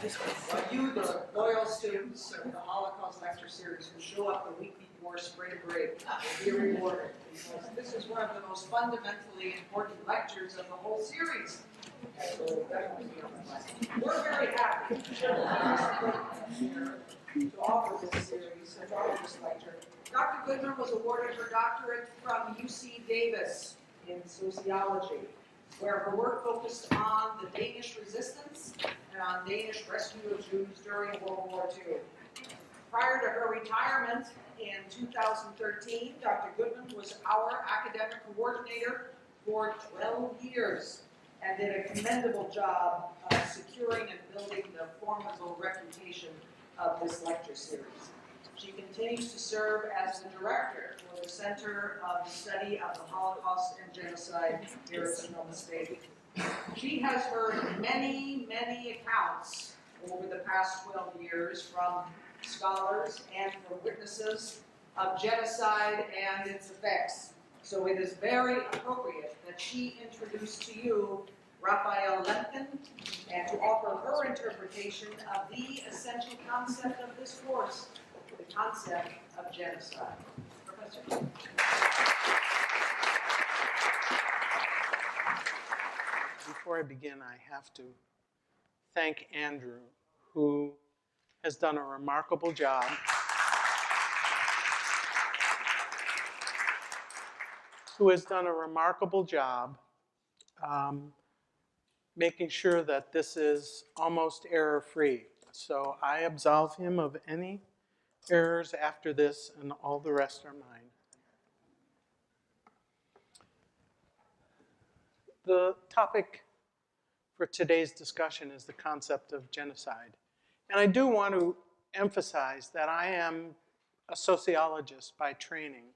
Well, you, the loyal students of the Holocaust lecture series who show up the week before spring break, will be rewarded, because this is one of the most fundamentally important lectures of the whole series. So we're very happy to offer this series, to offer this lecture. Dr. Goodman was awarded her doctorate from UC Davis in sociology, where her work focused on the Danish resistance and on Danish rescue of Jews during World War II. Prior to her retirement in 2013, Dr. Goodman was our academic coordinator for 12 years and did a commendable job of securing and building the formidable reputation of this lecture series. She continues to serve as the director for the Center of Study of the Holocaust and Genocide here at Sonoma State. She has heard many, many accounts over the past 12 years from scholars and from witnesses of genocide and its effects. So it is very appropriate that she introduce to you Raphael Lemkin and to offer her interpretation of the essential concept of this course, the concept of genocide. Professor. Before I begin, I have to thank Andrew, who has done a remarkable job making sure that this is almost error-free. So I absolve him of any errors after this, and all the rest are mine. The topic for today's discussion is the concept of genocide. And I do want to emphasize that I am a sociologist by training,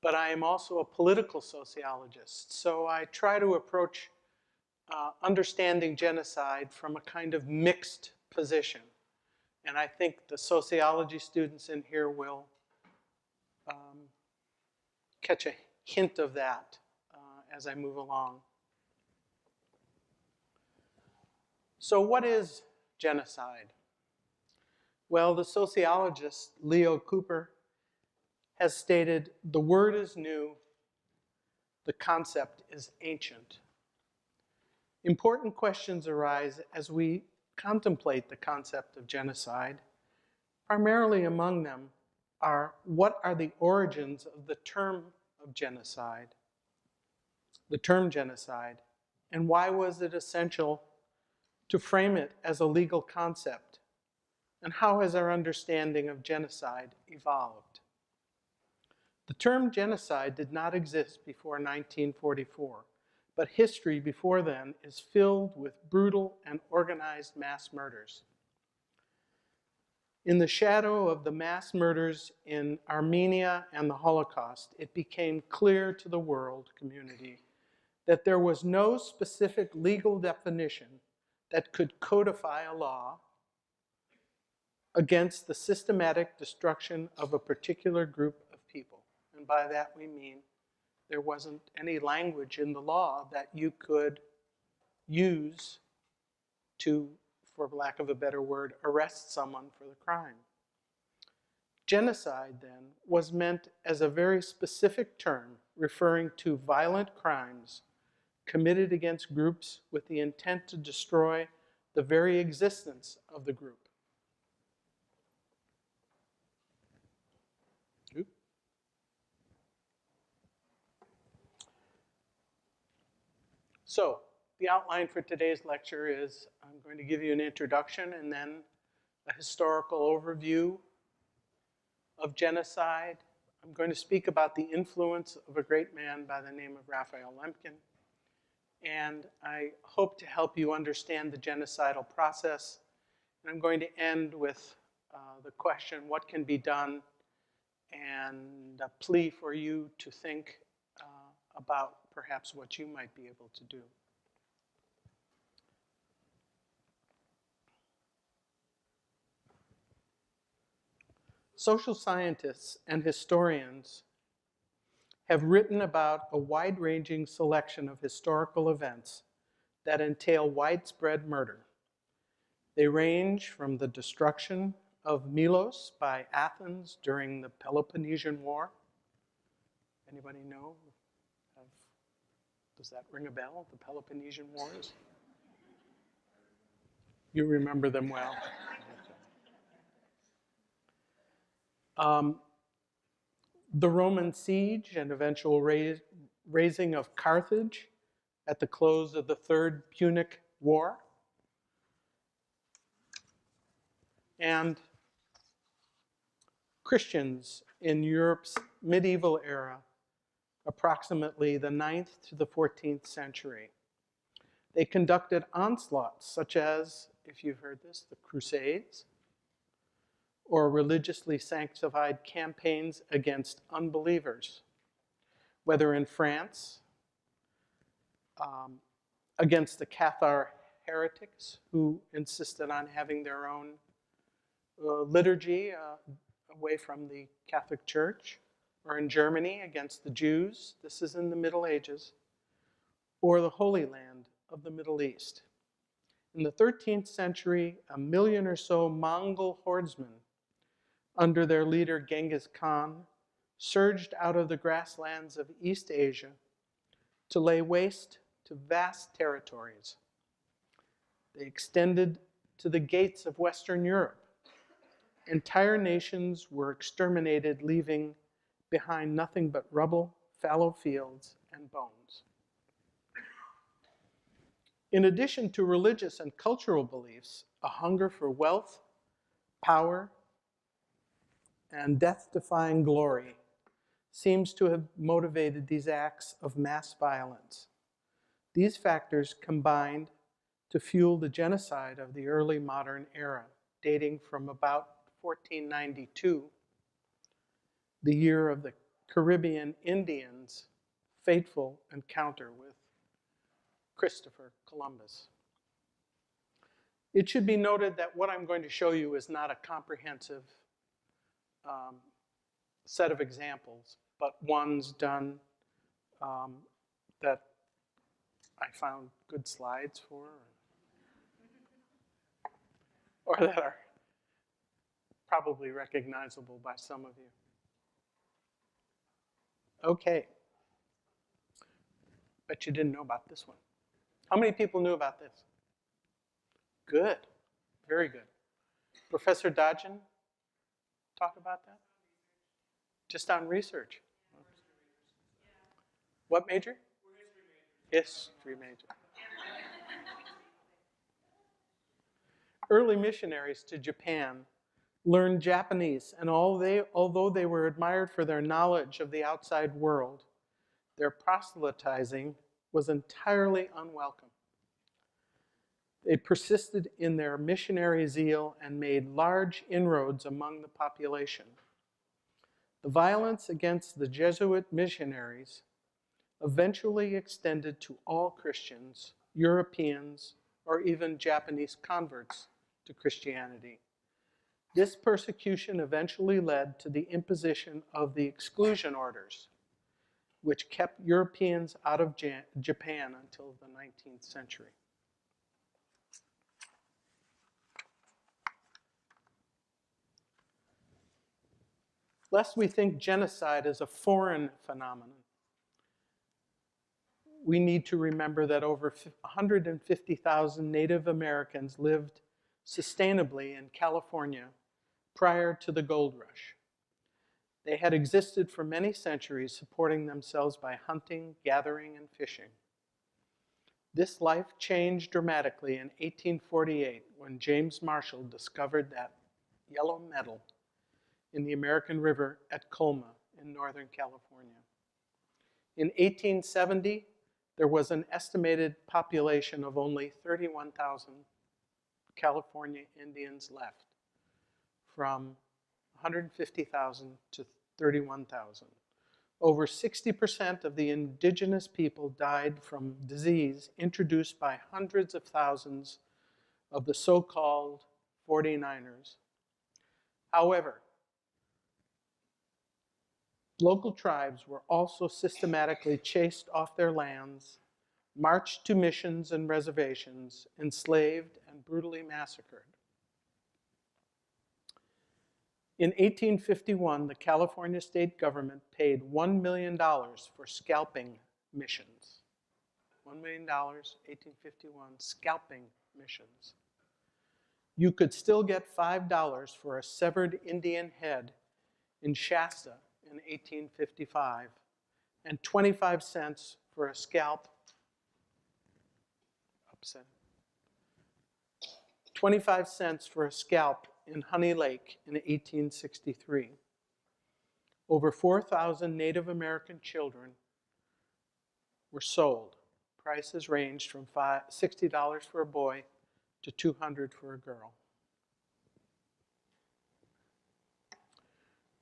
but I am also a political sociologist. So I try to approach understanding genocide from a kind of mixed position. And I think the sociology students in here will catch a hint of that as I move along. So what is genocide? Well, the sociologist Leo Cooper has stated, the word is new, the concept is ancient. Important questions arise as we contemplate the concept of genocide. Primarily among them are, what are the origins of the term of genocide? The term genocide, and why was it essential to frame it as a legal concept? And how has our understanding of genocide evolved? The term genocide did not exist before 1944, but history before then is filled with brutal and organized mass murders. In the shadow of the mass murders in Armenia and the Holocaust, it became clear to the world community that there was no specific legal definition that could codify a law against the systematic destruction of a particular group of people. And by that we mean there wasn't any language in the law that you could use to, for lack of a better word, arrest someone for the crime. Genocide, then, was meant as a very specific term referring to violent crimes committed against groups with the intent to destroy the very existence of the group. So, the outline for today's lecture is I'm going to give you an introduction and then a historical overview of genocide. I'm going to speak about the influence of a great man by the name of Raphael Lemkin. And I hope to help you understand the genocidal process. And I'm going to end with the question, what can be done? And a plea for you to think about perhaps what you might be able to do. Social scientists and historians have written about a wide-ranging selection of historical events that entail widespread murder. They range from the destruction of Milos by Athens during the Peloponnesian War. Anybody know? Does that ring a bell, the Peloponnesian Wars? You remember them well. The Roman siege and eventual razing of Carthage at the close of the Third Punic War. And Christians in Europe's medieval era, approximately the 9th to the 14th century. They conducted onslaughts such as, if you've heard this, the Crusades, or religiously sanctified campaigns against unbelievers, whether in France, against the Cathar heretics who insisted on having their own liturgy away from the Catholic Church, or in Germany against the Jews, this is in the Middle Ages, or the Holy Land of the Middle East. In the 13th century, 1 million or so Mongol hordemen under their leader Genghis Khan surged out of the grasslands of East Asia to lay waste to vast territories. They extended to the gates of Western Europe. Entire nations were exterminated, leaving behind nothing but rubble, fallow fields, and bones. In addition to religious and cultural beliefs, a hunger for wealth, power, and death-defying glory seems to have motivated these acts of mass violence. These factors combined to fuel the genocide of the early modern era, dating from about 1492, the year of the Caribbean Indians' fateful encounter with Christopher Columbus. It should be noted that what I'm going to show you is not a comprehensive set of examples, but ones done that I found good slides for, or that are probably recognizable by some of you. Okay. Bet you didn't know about this one. How many people knew about this? Good. Very good. Professor Dodgen, talk about that? Just on research. What major? History major. Early missionaries to Japan learned Japanese, and although they were admired for their knowledge of the outside world, their proselytizing was entirely unwelcome. They persisted in their missionary zeal and made large inroads among the population. The violence against the Jesuit missionaries eventually extended to all Christians, Europeans, or even Japanese converts to Christianity. This persecution eventually led to the imposition of the exclusion orders, which kept Europeans out of Japan until the 19th century. Lest we think genocide is a foreign phenomenon, we need to remember that over 150,000 Native Americans lived sustainably in California prior to the gold rush. They had existed for many centuries, supporting themselves by hunting, gathering, and fishing. This life changed dramatically in 1848 when James Marshall discovered that yellow metal in the American River at Colma in Northern California. In 1870, there was an estimated population of only 31,000 California Indians left, from 150,000 to 31,000. Over 60% of the indigenous people died from disease introduced by hundreds of thousands of the so-called 49ers. However, local tribes were also systematically chased off their lands, marched to missions and reservations, enslaved, and and brutally massacred. In 1851, the California state government paid $1 million for scalping missions. $1 million, 1851, scalping missions. You could still get $5 for a severed Indian head in Shasta in 1855, and 25 cents for a scalp, 25 cents for a scalp in Honey Lake in 1863. Over 4,000 Native American children were sold. Prices ranged from $60 for a boy to $200 for a girl.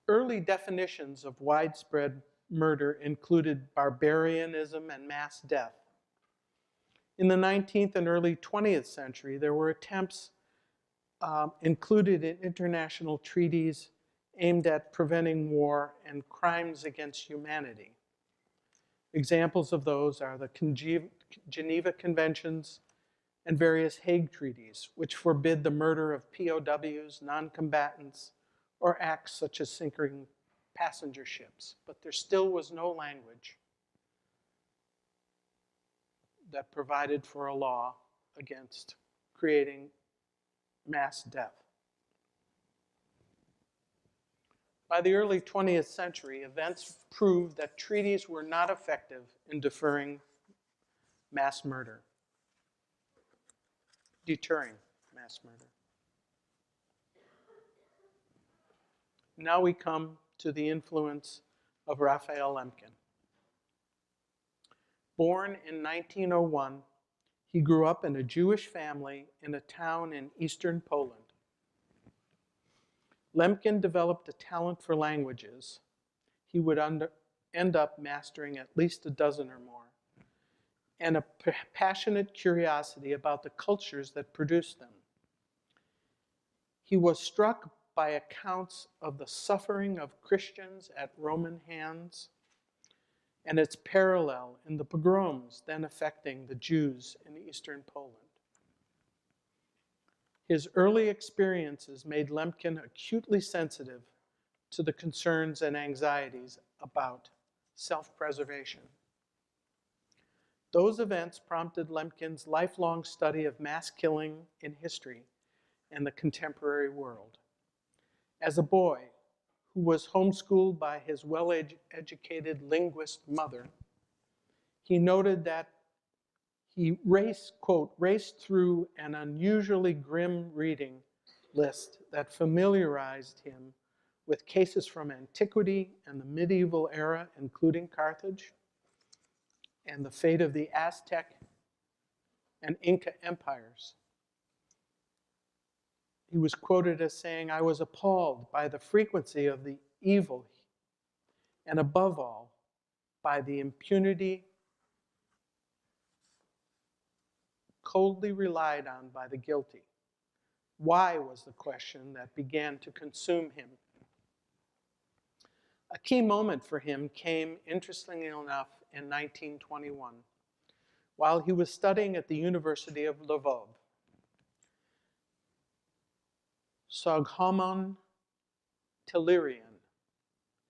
Early definitions of widespread murder included barbarianism and mass death. In the 19th and early 20th century, there were attempts included in international treaties aimed at preventing war and crimes against humanity. Examples of those are the Geneva Conventions and various Hague treaties, which forbid the murder of POWs, non-combatants, or acts such as sinking passenger ships. But there still was no language that provided for a law against creating mass death. By the early 20th century, events proved that treaties were not effective in deterring mass murder. Now we come to the influence of Raphael Lemkin. Born in 1901, he grew up in a Jewish family in a town in eastern Poland. Lemkin developed a talent for languages. He would end up mastering at least a dozen or more, and a passionate curiosity about the cultures that produced them. He was struck by accounts of the suffering of Christians at Roman hands and its parallel in the pogroms then affecting the Jews in eastern Poland. His early experiences made Lemkin acutely sensitive to the concerns and anxieties about self-preservation. Those events prompted Lemkin's lifelong study of mass killing in history and the contemporary world. As a boy who was homeschooled by his well-educated linguist mother, he noted that he raced through an unusually grim reading list that familiarized him with cases from antiquity and the medieval era, including Carthage, and the fate of the Aztec and Inca empires. He was quoted as saying, "I was appalled by the frequency of the evil, and above all, by the impunity coldly relied on by the guilty." Why was the question that began to consume him. A key moment for him came, interestingly enough, in 1921, while he was studying at the University of Lvov. Soghomon Tehlirian,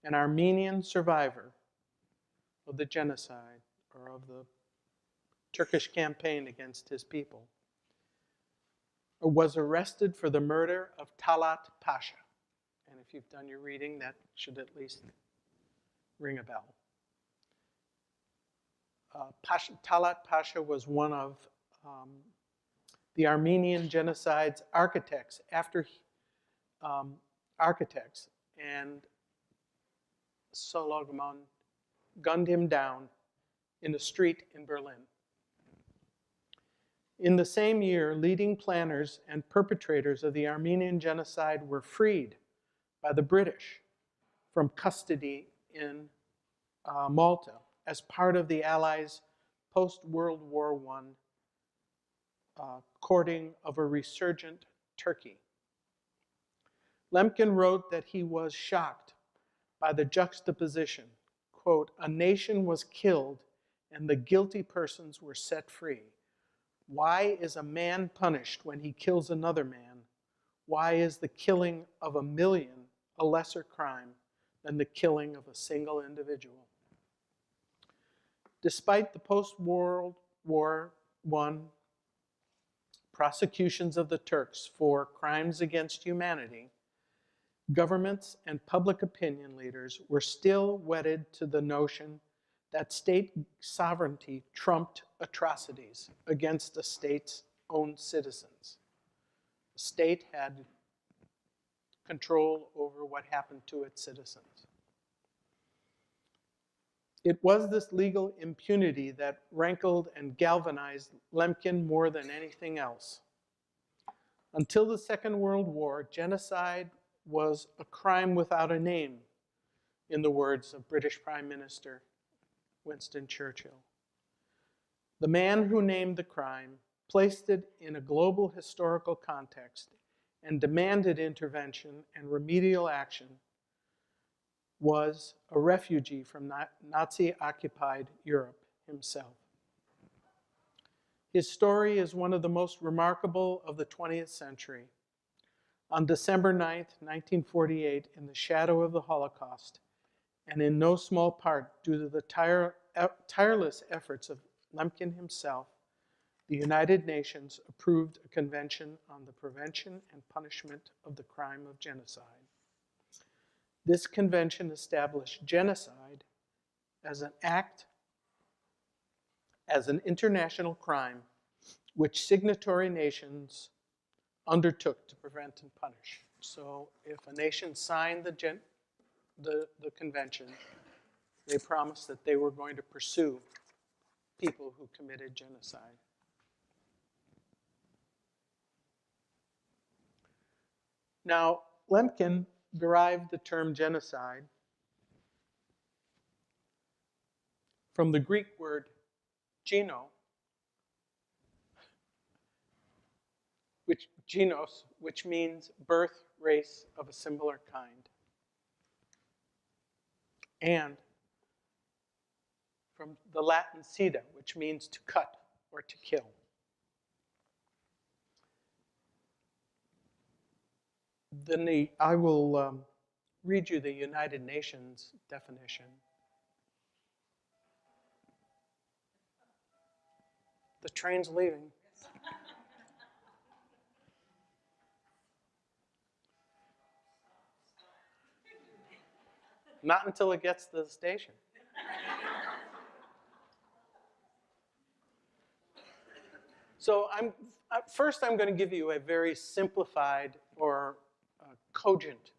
an Armenian survivor of the genocide, or of the Turkish campaign against his people, was arrested for the murder of Talat Pasha. And if you've done your reading, that should at least ring a bell. Talat Pasha was one of the Armenian genocide's architects, and Soghomon gunned him down in a street in Berlin. In the same year, leading planners and perpetrators of the Armenian genocide were freed by the British from custody in Malta as part of the Allies' post-World War I courting of a resurgent Turkey. Lemkin wrote that he was shocked by the juxtaposition, quote, "A nation was killed and the guilty persons were set free. Why is a man punished when he kills another man? Why is the killing of 1,000,000 a lesser crime than the killing of a single individual? Despite the post-World War I prosecutions of the Turks for crimes against humanity, governments and public opinion leaders were still wedded to the notion that state sovereignty trumped atrocities against a state's own citizens. The state had control over what happened to its citizens. It was this legal impunity that rankled and galvanized Lemkin more than anything else. Until the Second World War, genocide was a crime without a name, in the words of British Prime Minister Winston Churchill. The man who named the crime, placed it in a global historical context, and demanded intervention and remedial action was a refugee from Nazi-occupied Europe himself. His story is one of the most remarkable of the 20th century. On December 9th, 1948, in the shadow of the Holocaust, and in no small part due to the tireless efforts of Lemkin himself, the United Nations approved a convention on the prevention and punishment of the crime of genocide. This convention established genocide as an international crime which signatory nations undertook to prevent and punish. So if a nation signed the convention, they promised that they were going to pursue people who committed genocide. Now, Lemkin derived the term genocide from the Greek word genos, which means birth, race of a similar kind, and from the Latin ceda, which means to cut or to kill. Then I will read you the United Nations definition. The train's leaving. Not until it gets to the station. So first I'm going to give you a very simplified or cogent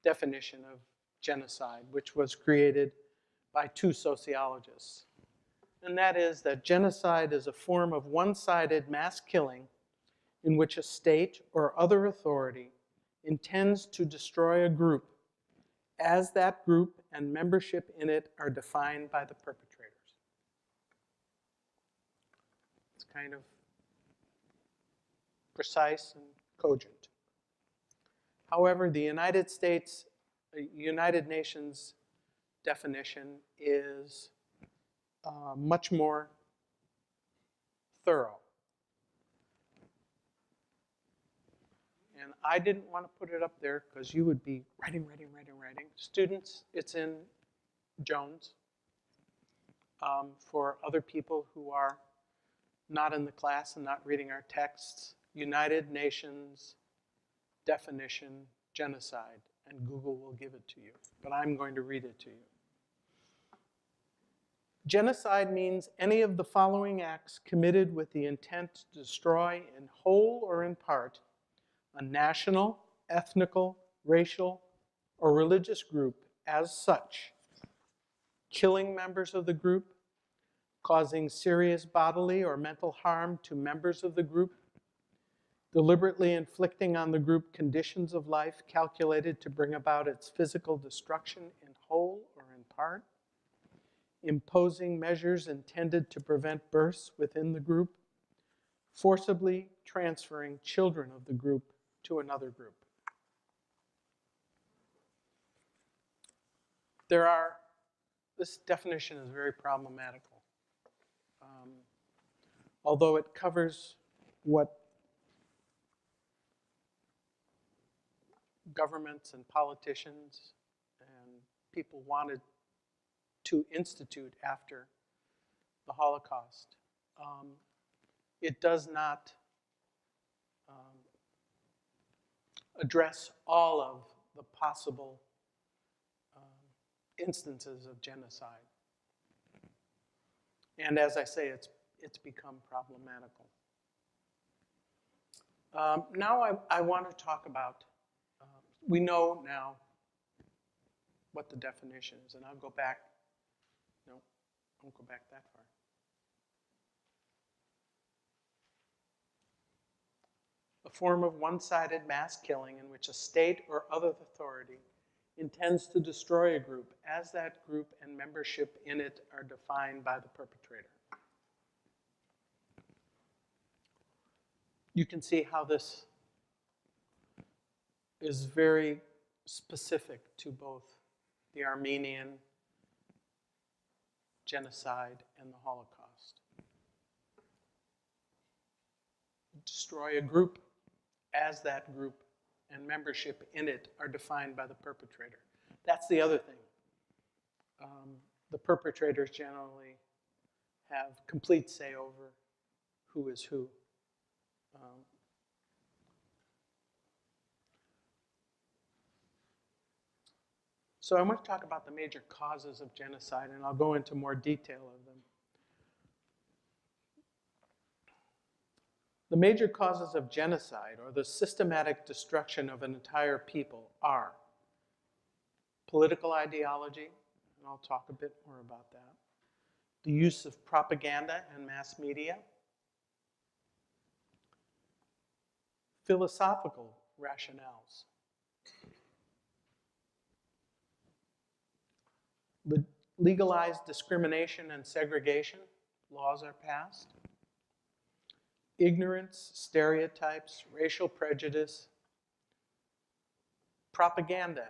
definition of genocide, which was created by two sociologists. And that is that genocide is a form of one-sided mass killing in which a state or other authority intends to destroy a group as that group and membership in it are defined by the perpetrators. It's kind of precise and cogent. However, the United Nations definition is much more thorough. And I didn't want to put it up there because you would be writing. Students, it's in Jones. For other people who are not in the class and not reading our texts, United Nations definition, genocide, and Google will give it to you. But I'm going to read it to you. Genocide means any of the following acts committed with the intent to destroy in whole or in part a national, ethnical, racial, or religious group as such, killing members of the group, causing serious bodily or mental harm to members of the group, deliberately inflicting on the group conditions of life calculated to bring about its physical destruction in whole or in part, imposing measures intended to prevent births within the group, forcibly transferring children of the group to another group. This definition is very problematical. although it covers what governments and politicians and people wanted to institute after the Holocaust. It does not address all of the possible instances of genocide. And as I say, it's become problematical. Now I want to talk about, we know now what the definition is, and I'll go back, no, I won't go back that far. A form of one-sided mass killing in which a state or other authority intends to destroy a group as that group and membership in it are defined by the perpetrator. You can see how this is very specific to both the Armenian genocide and the Holocaust. Destroy a group as that group and membership in it are defined by the perpetrator. That's the other thing. The perpetrators generally have complete say over who is who. So I want to talk about the major causes of genocide, and I'll go into more detail of them. The major causes of genocide, or the systematic destruction of an entire people, are political ideology, and I'll talk a bit more about that, the use of propaganda and mass media, philosophical rationales, legalized discrimination and segregation, laws are passed, ignorance, stereotypes, racial prejudice, propaganda,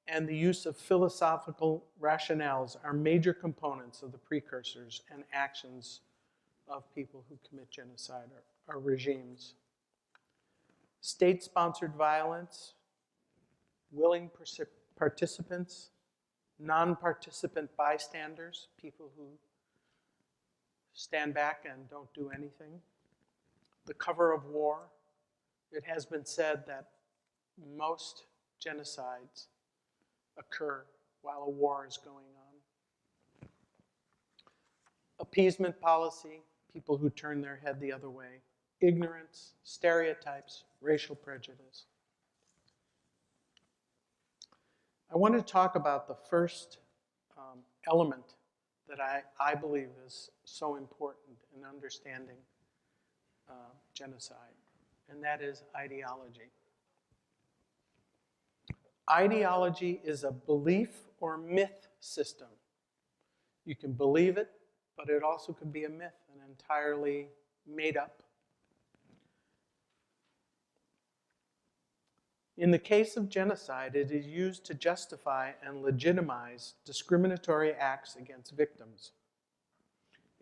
and the use of philosophical rationales are major components of the precursors and actions of people who commit genocide or regimes. State-sponsored violence, willing participants, non-participant bystanders, people who stand back and don't do anything. The cover of war. It has been said that most genocides occur while a war is going on. Appeasement policy, people who turn their head the other way. Ignorance, stereotypes, racial prejudice. I want to talk about the first element that I believe is so important in understanding genocide, and that is ideology. Ideology is a belief or myth system. You can believe it, but it also could be a myth, an entirely made up. In the case of genocide, it is used to justify and legitimize discriminatory acts against victims.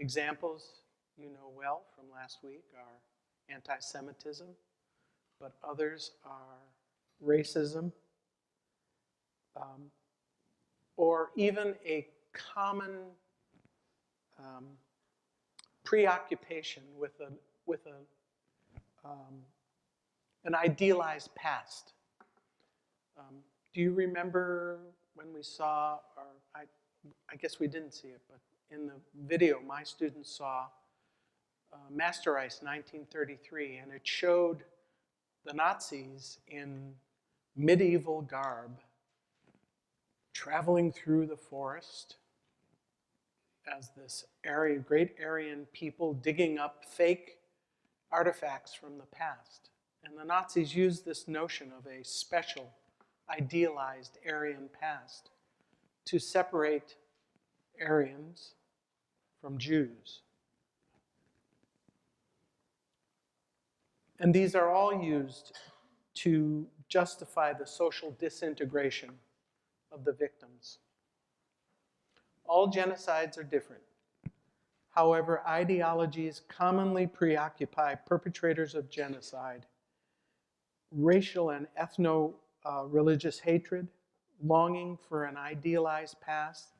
Examples you know well from last week are anti-Semitism, but others are racism, or even a common preoccupation with an idealized past. Do you remember when we saw, or I guess we didn't see it, but in the video my students saw Master Ice 1933, and it showed the Nazis in medieval garb traveling through the forest as this great Aryan people digging up fake artifacts from the past. And the Nazis used this notion of a special, idealized Aryan past to separate Aryans from Jews. And these are all used to justify the social disintegration of the victims. All genocides are different. However, ideologies commonly preoccupy perpetrators of genocide: racial and ethno-religious hatred, longing for an idealized past,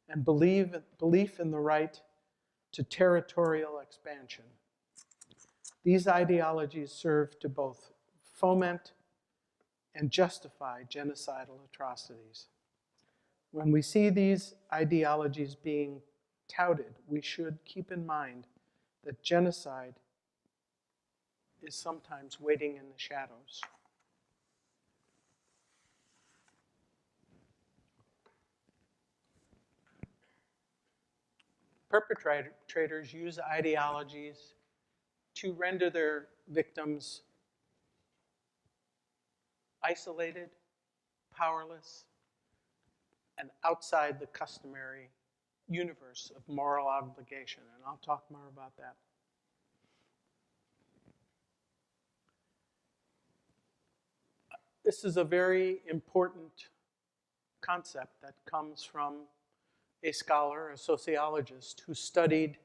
and belief in the right to territorial expansion. These ideologies serve to both foment and justify genocidal atrocities. When we see these ideologies being touted, we should keep in mind that genocide is sometimes waiting in the shadows. Perpetrators use ideologies to render their victims isolated, powerless, and outside the customary universe of moral obligation. And I'll talk more about that. This is a very important concept that comes from a scholar, a sociologist, who studied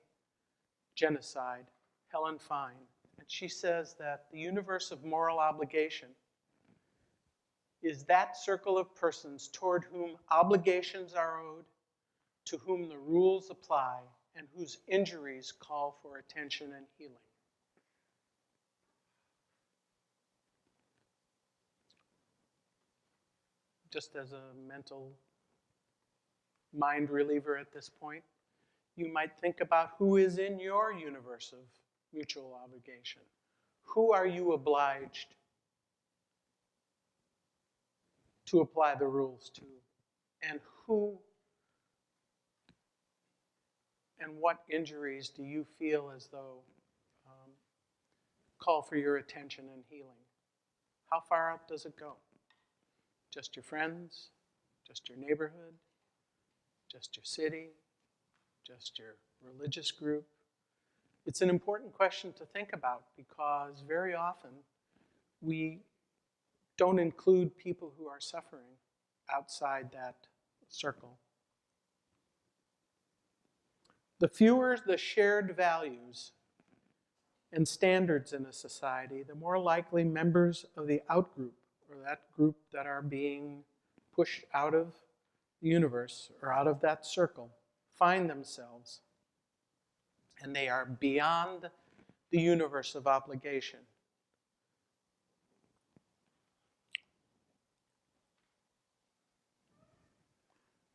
genocide, Helen Fine. And she says that the universe of moral obligation is that circle of persons toward whom obligations are owed, to whom the rules apply, and whose injuries call for attention and healing. Just as a mental mind reliever at this point, you might think about who is in your universe of mutual obligation. Who are you obliged to apply the rules to? And who and what injuries do you feel as though call for your attention and healing? How far out does it go? Just your friends? Just your neighborhood? Just your city? Just your religious group? It's an important question to think about because very often we don't include people who are suffering outside that circle. The fewer the shared values and standards in a society, the more likely members of the outgroup, or that group that are being pushed out of the universe or out of that circle, find themselves. And they are beyond the universe of obligation.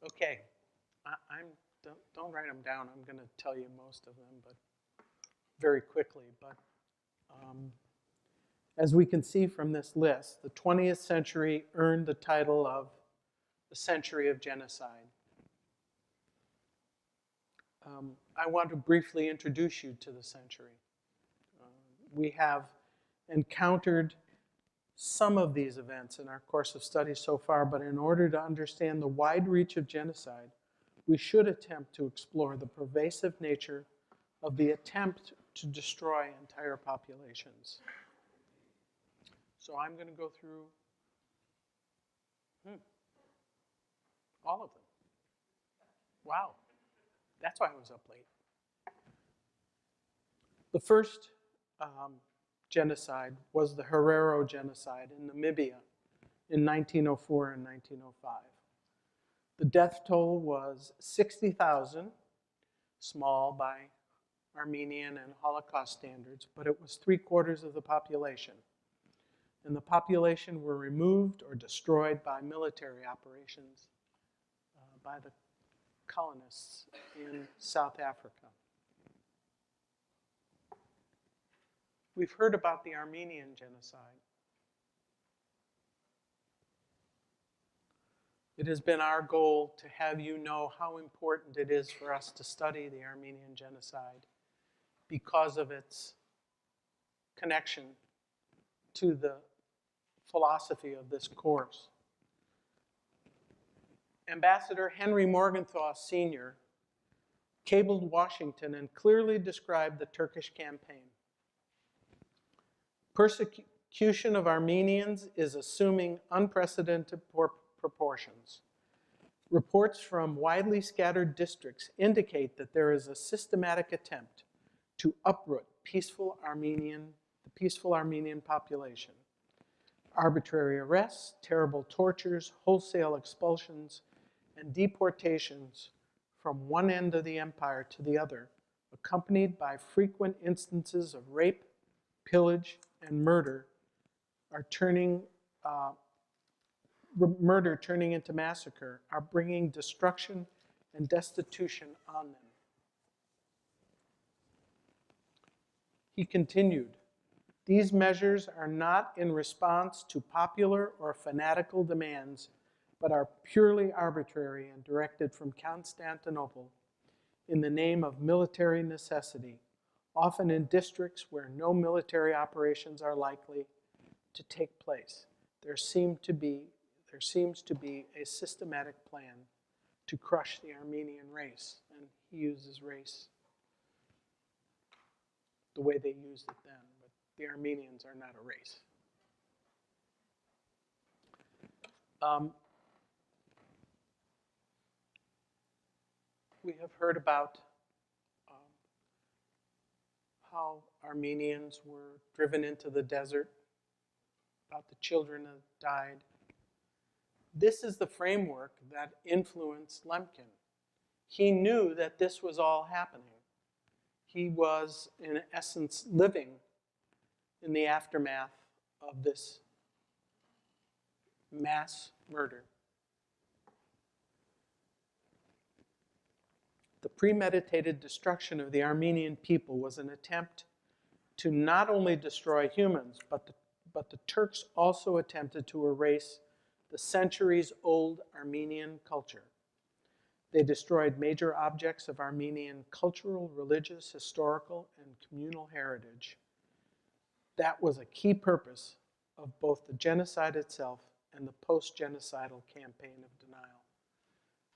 Okay, don't write them down. I'm going to tell you most of them, but very quickly. But as we can see from this list, the 20th century earned the title of the century of genocide. I want to briefly introduce you to the century. We have encountered some of these events in our course of study so far, but in order to understand the wide reach of genocide, we should attempt to explore the pervasive nature of the attempt to destroy entire populations. So I'm going to go through all of them. Wow, that's why I was up late. The first genocide was the Herero genocide in Namibia in 1904 and 1905. The death toll was 60,000, small by Armenian and Holocaust standards, but it was 3/4 of the population. And the population were removed or destroyed by military operations by the colonists in South Africa. We've heard about the Armenian genocide. It has been our goal to have you know how important it is for us to study the Armenian genocide because of its connection to the philosophy of this course. Ambassador Henry Morgenthau Sr. cabled Washington and clearly described the Turkish campaign. Persecution of Armenians is assuming unprecedented proportions. Reports from widely scattered districts indicate that there is a systematic attempt to uproot the peaceful Armenian population. Arbitrary arrests, terrible tortures, wholesale expulsions, and deportations from one end of the empire to the other, accompanied by frequent instances of rape, pillage, and murder, are turning into massacre, are bringing destruction and destitution on them. He continued, these measures are not in response to popular or fanatical demands, but are purely arbitrary and directed from Constantinople in the name of military necessity, often in districts where no military operations are likely to take place. There seems to be a systematic plan to crush the Armenian race, and he uses race the way they used it then, but the Armenians are not a race. We have heard about how Armenians were driven into the desert, about the children that died. This is the framework that influenced Lemkin. He knew that this was all happening. He was, in essence, living in the aftermath of this mass murder. The premeditated destruction of the Armenian people was an attempt to not only destroy humans, but the Turks also attempted to erase the centuries-old Armenian culture. They destroyed major objects of Armenian cultural, religious, historical, and communal heritage. That was a key purpose of both the genocide itself and the post-genocidal campaign of denial.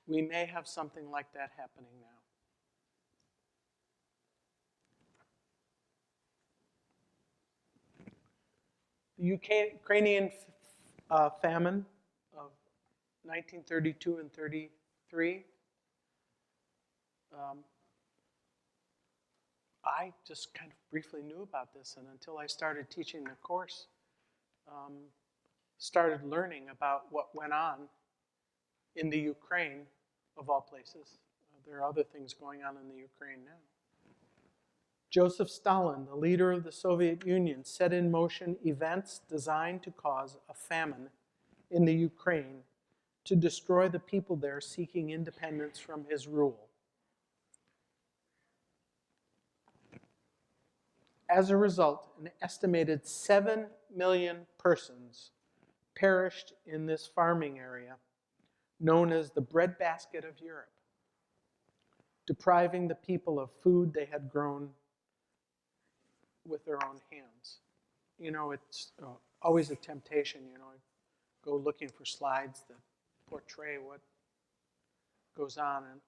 We may have something like that happening now. The Ukrainian famine of 1932 and 33, I just kind of briefly knew about this, and until I started teaching the course, started learning about what went on in the Ukraine, of all places. There are other things going on in the Ukraine now. Joseph Stalin, the leader of the Soviet Union, set in motion events designed to cause a famine in the Ukraine to destroy the people there seeking independence from his rule. As a result, an estimated 7 million persons perished in this farming area known as the breadbasket of Europe, depriving the people of food they had grown with their own hands. You know, it's always a temptation, you know, go looking for slides that portray what goes on. And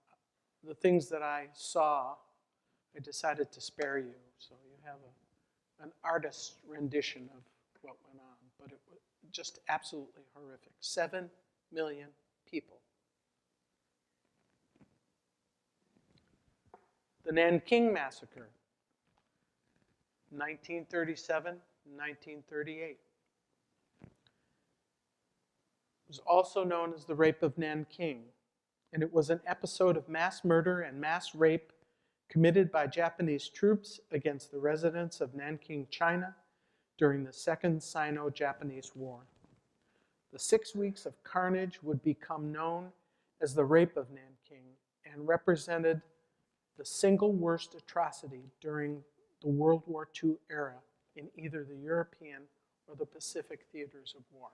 the things that I saw, I decided to spare you. So you have an artist's rendition of what went on. But it was just absolutely horrific. 7 million people. The Nanking Massacre, 1937, 1938. It was also known as the Rape of Nanking, and it was an episode of mass murder and mass rape committed by Japanese troops against the residents of Nanking, China, during the Second Sino-Japanese War. The 6 weeks of carnage would become known as the Rape of Nanking and represented the single worst atrocity during the World War II era in either the European or the Pacific theaters of war.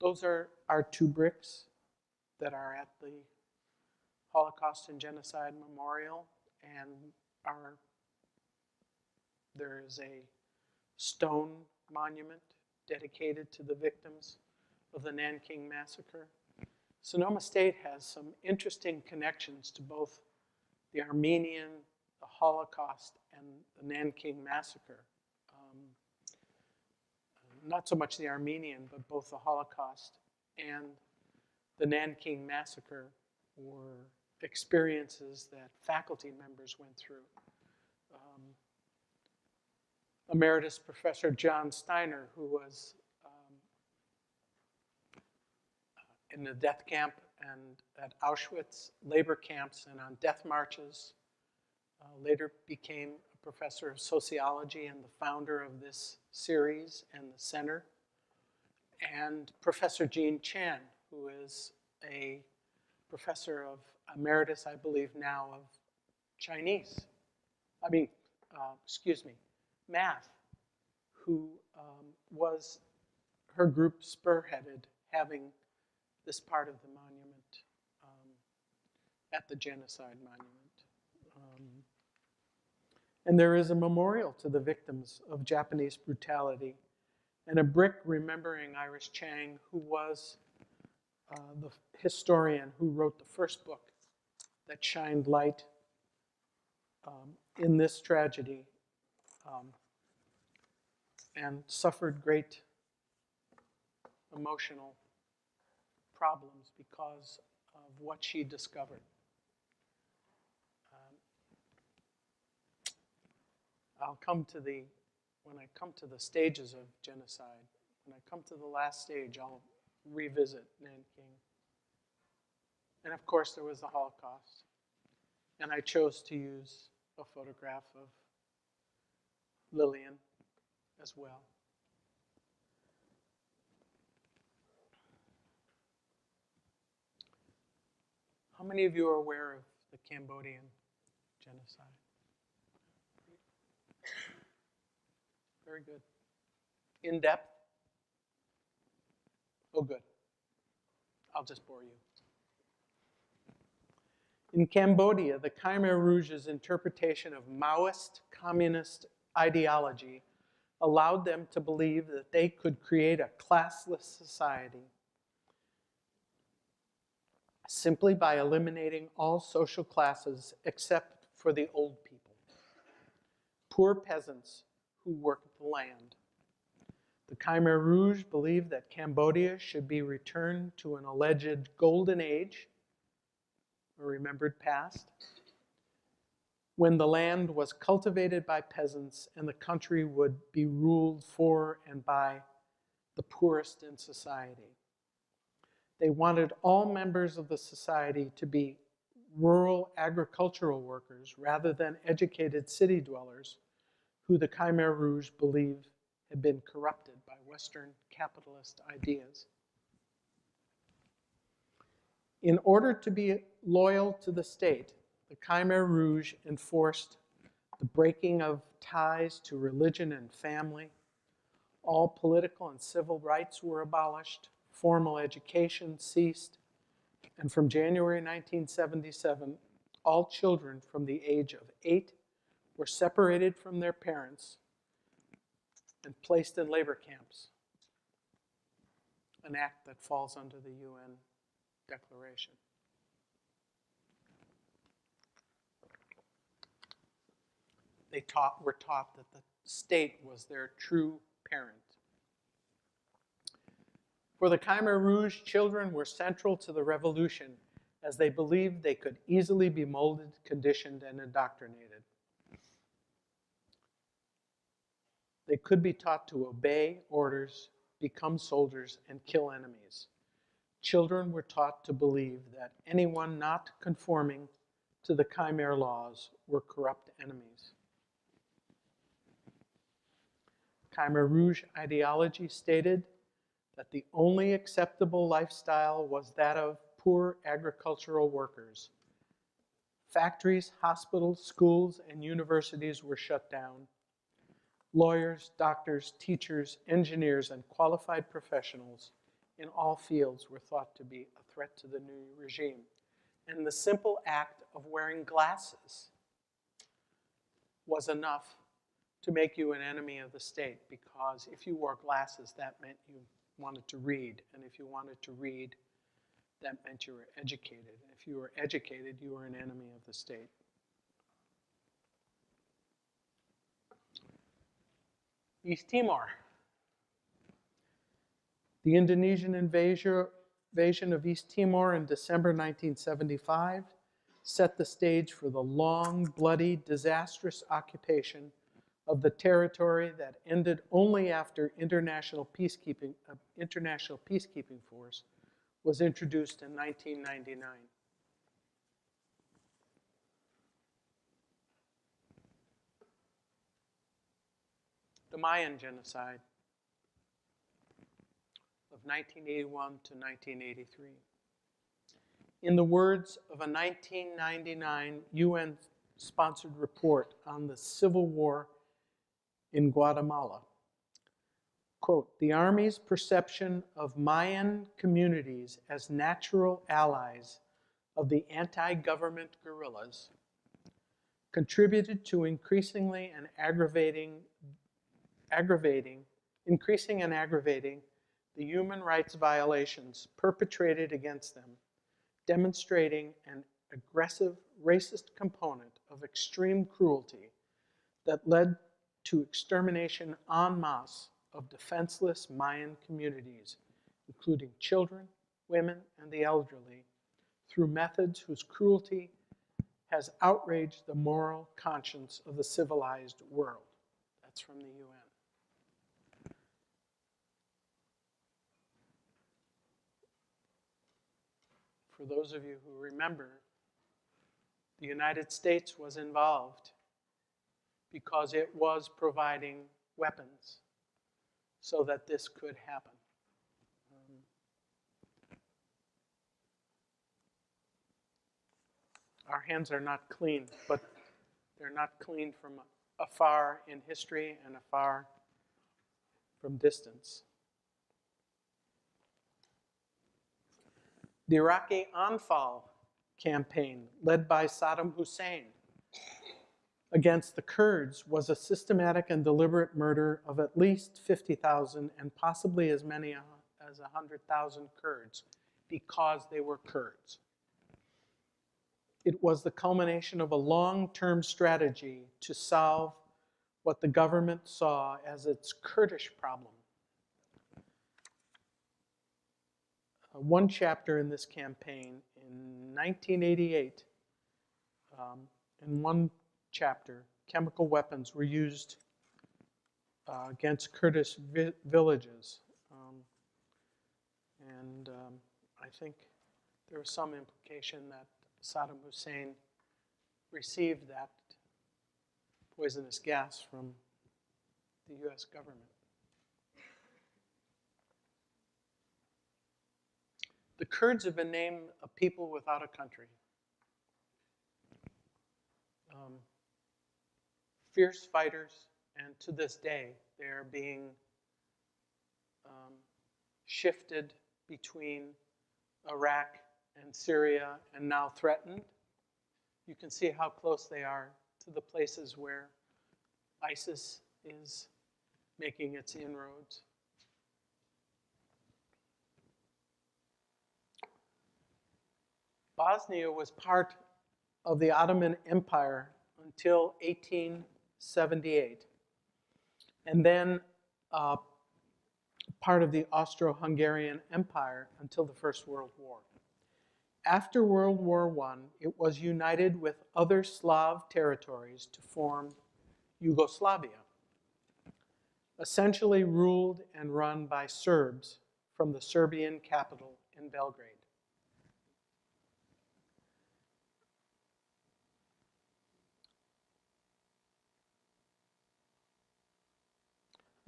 Those are our 2 bricks that are at the Holocaust and Genocide Memorial, and there is a stone monument dedicated to the victims of the Nanking Massacre. Sonoma State has some interesting connections to both the Armenian, the Holocaust, and the Nanking Massacre. Not so much the Armenian, but both the Holocaust and the Nanking Massacre were experiences that faculty members went through. Emeritus Professor John Steiner, who was in the death camp and at Auschwitz, labor camps, and on death marches, later became a professor of sociology and the founder of this series and the center. And Professor Jean Chan, who is a professor of emeritus, I believe now, of math, who was, her group spearheaded having this part of the monument at the Genocide Monument. And there is a memorial to the victims of Japanese brutality and a brick remembering Iris Chang, who was the historian who wrote the first book that shined light in this tragedy and suffered great emotional problems because of what she discovered. When I come to the stages of genocide, when I come to the last stage, I'll revisit Nanking. And of course, there was the Holocaust. And I chose to use a photograph of Lillian as well. How many of you are aware of the Cambodian genocide? Very good. In depth? Oh, good. I'll just bore you. In Cambodia, the Khmer Rouge's interpretation of Maoist communist ideology allowed them to believe that they could create a classless society simply by eliminating all social classes except for the old people, poor peasants who worked the land. The Khmer Rouge believed that Cambodia should be returned to an alleged golden age, a remembered past, when the land was cultivated by peasants and the country would be ruled for and by the poorest in society. They wanted all members of the society to be rural agricultural workers rather than educated city dwellers who the Khmer Rouge believed had been corrupted by Western capitalist ideas. In order to be loyal to the state, the Khmer Rouge enforced the breaking of ties to religion and family. All political and civil rights were abolished. Formal education ceased. And from January 1977, all children from the age of 8 were separated from their parents and placed in labor camps, an act that falls under the UN Declaration. They were taught that the state was their true parent. For the Khmer Rouge, children were central to the revolution as they believed they could easily be molded, conditioned, and indoctrinated. They could be taught to obey orders, become soldiers, and kill enemies. Children were taught to believe that anyone not conforming to the Khmer laws were corrupt enemies. Khmer Rouge ideology stated that the only acceptable lifestyle was that of poor agricultural workers. Factories, hospitals, schools, and universities were shut down. Lawyers, doctors, teachers, engineers, and qualified professionals in all fields were thought to be a threat to the new regime. And the simple act of wearing glasses was enough to make you an enemy of the state, because if you wore glasses, that meant you wanted to read. And if you wanted to read, that meant you were educated. And if you were educated, you were an enemy of the state. East Timor. The Indonesian invasion of East Timor in December 1975 set the stage for the long, bloody, disastrous occupation of the territory that ended only after international peacekeeping force was introduced in 1999. The Mayan genocide of 1981 to 1983. In the words of a 1999 UN-sponsored report on the civil war in Guatemala, quote, "The Army's perception of Mayan communities as natural allies of the anti-government guerrillas contributed to increasing and aggravating the human rights violations perpetrated against them, demonstrating an aggressive racist component of extreme cruelty that led to extermination en masse of defenseless Mayan communities, including children, women, and the elderly, through methods whose cruelty has outraged the moral conscience of the civilized world." That's from the UN. For those of you who remember, the United States was involved because it was providing weapons so that this could happen. Our hands are not clean, but they're not clean from afar in history and afar from distance. The Iraqi Anfal campaign, led by Saddam Hussein against the Kurds, was a systematic and deliberate murder of at least 50,000 and possibly as many as 100,000 Kurds because they were Kurds. It was the culmination of a long-term strategy to solve what the government saw as its Kurdish problem. One chapter in this campaign in 1988, in one chapter, chemical weapons were used against Kurdish villages. I think there was some implication that Saddam Hussein received that poisonous gas from the US government. The Kurds have been named a people without a country. Fierce fighters, and to this day, they're being shifted between Iraq and Syria and now threatened. You can see how close they are to the places where ISIS is making its inroads. Bosnia was part of the Ottoman Empire until 1878, and then part of the Austro-Hungarian Empire until the First World War. After World War I, it was united with other Slav territories to form Yugoslavia, essentially ruled and run by Serbs from the Serbian capital in Belgrade.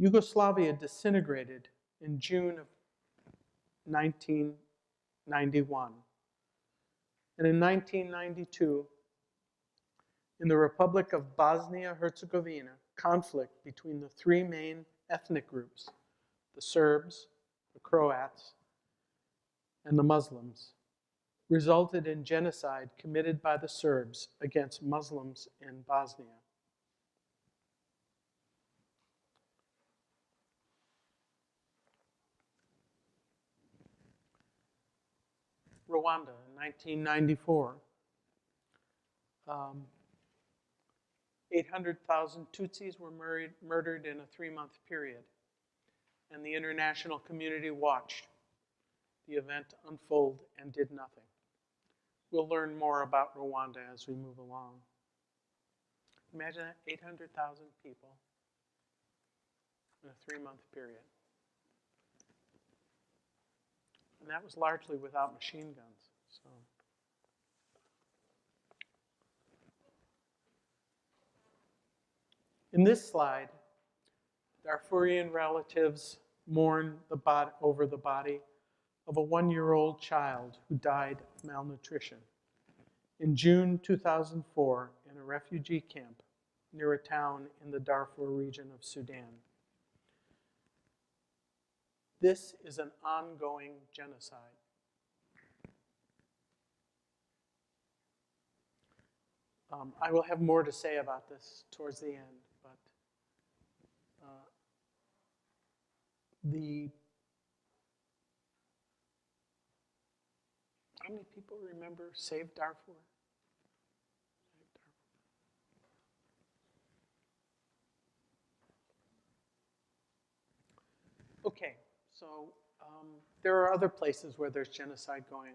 Yugoslavia disintegrated in June of 1991. And in 1992, in the Republic of Bosnia-Herzegovina, conflict between the three main ethnic groups, the Serbs, the Croats, and the Muslims, resulted in genocide committed by the Serbs against Muslims in Bosnia. Rwanda in 1994. 800,000 Tutsis were murdered in a 3-month period, and the international community watched. the event unfold and did nothing. We'll learn more about Rwanda as we move along. Imagine that, 800,000 people in a 3-month period. And that was largely without machine guns. So. In this slide, Darfurian relatives mourn over the body of a 1-year-old child who died of malnutrition in June 2004 in a refugee camp near a town in the Darfur region of Sudan. This is an ongoing genocide. I will have more to say about this towards the end, but how many people remember Save Darfur? Okay, so there are other places where there's genocide going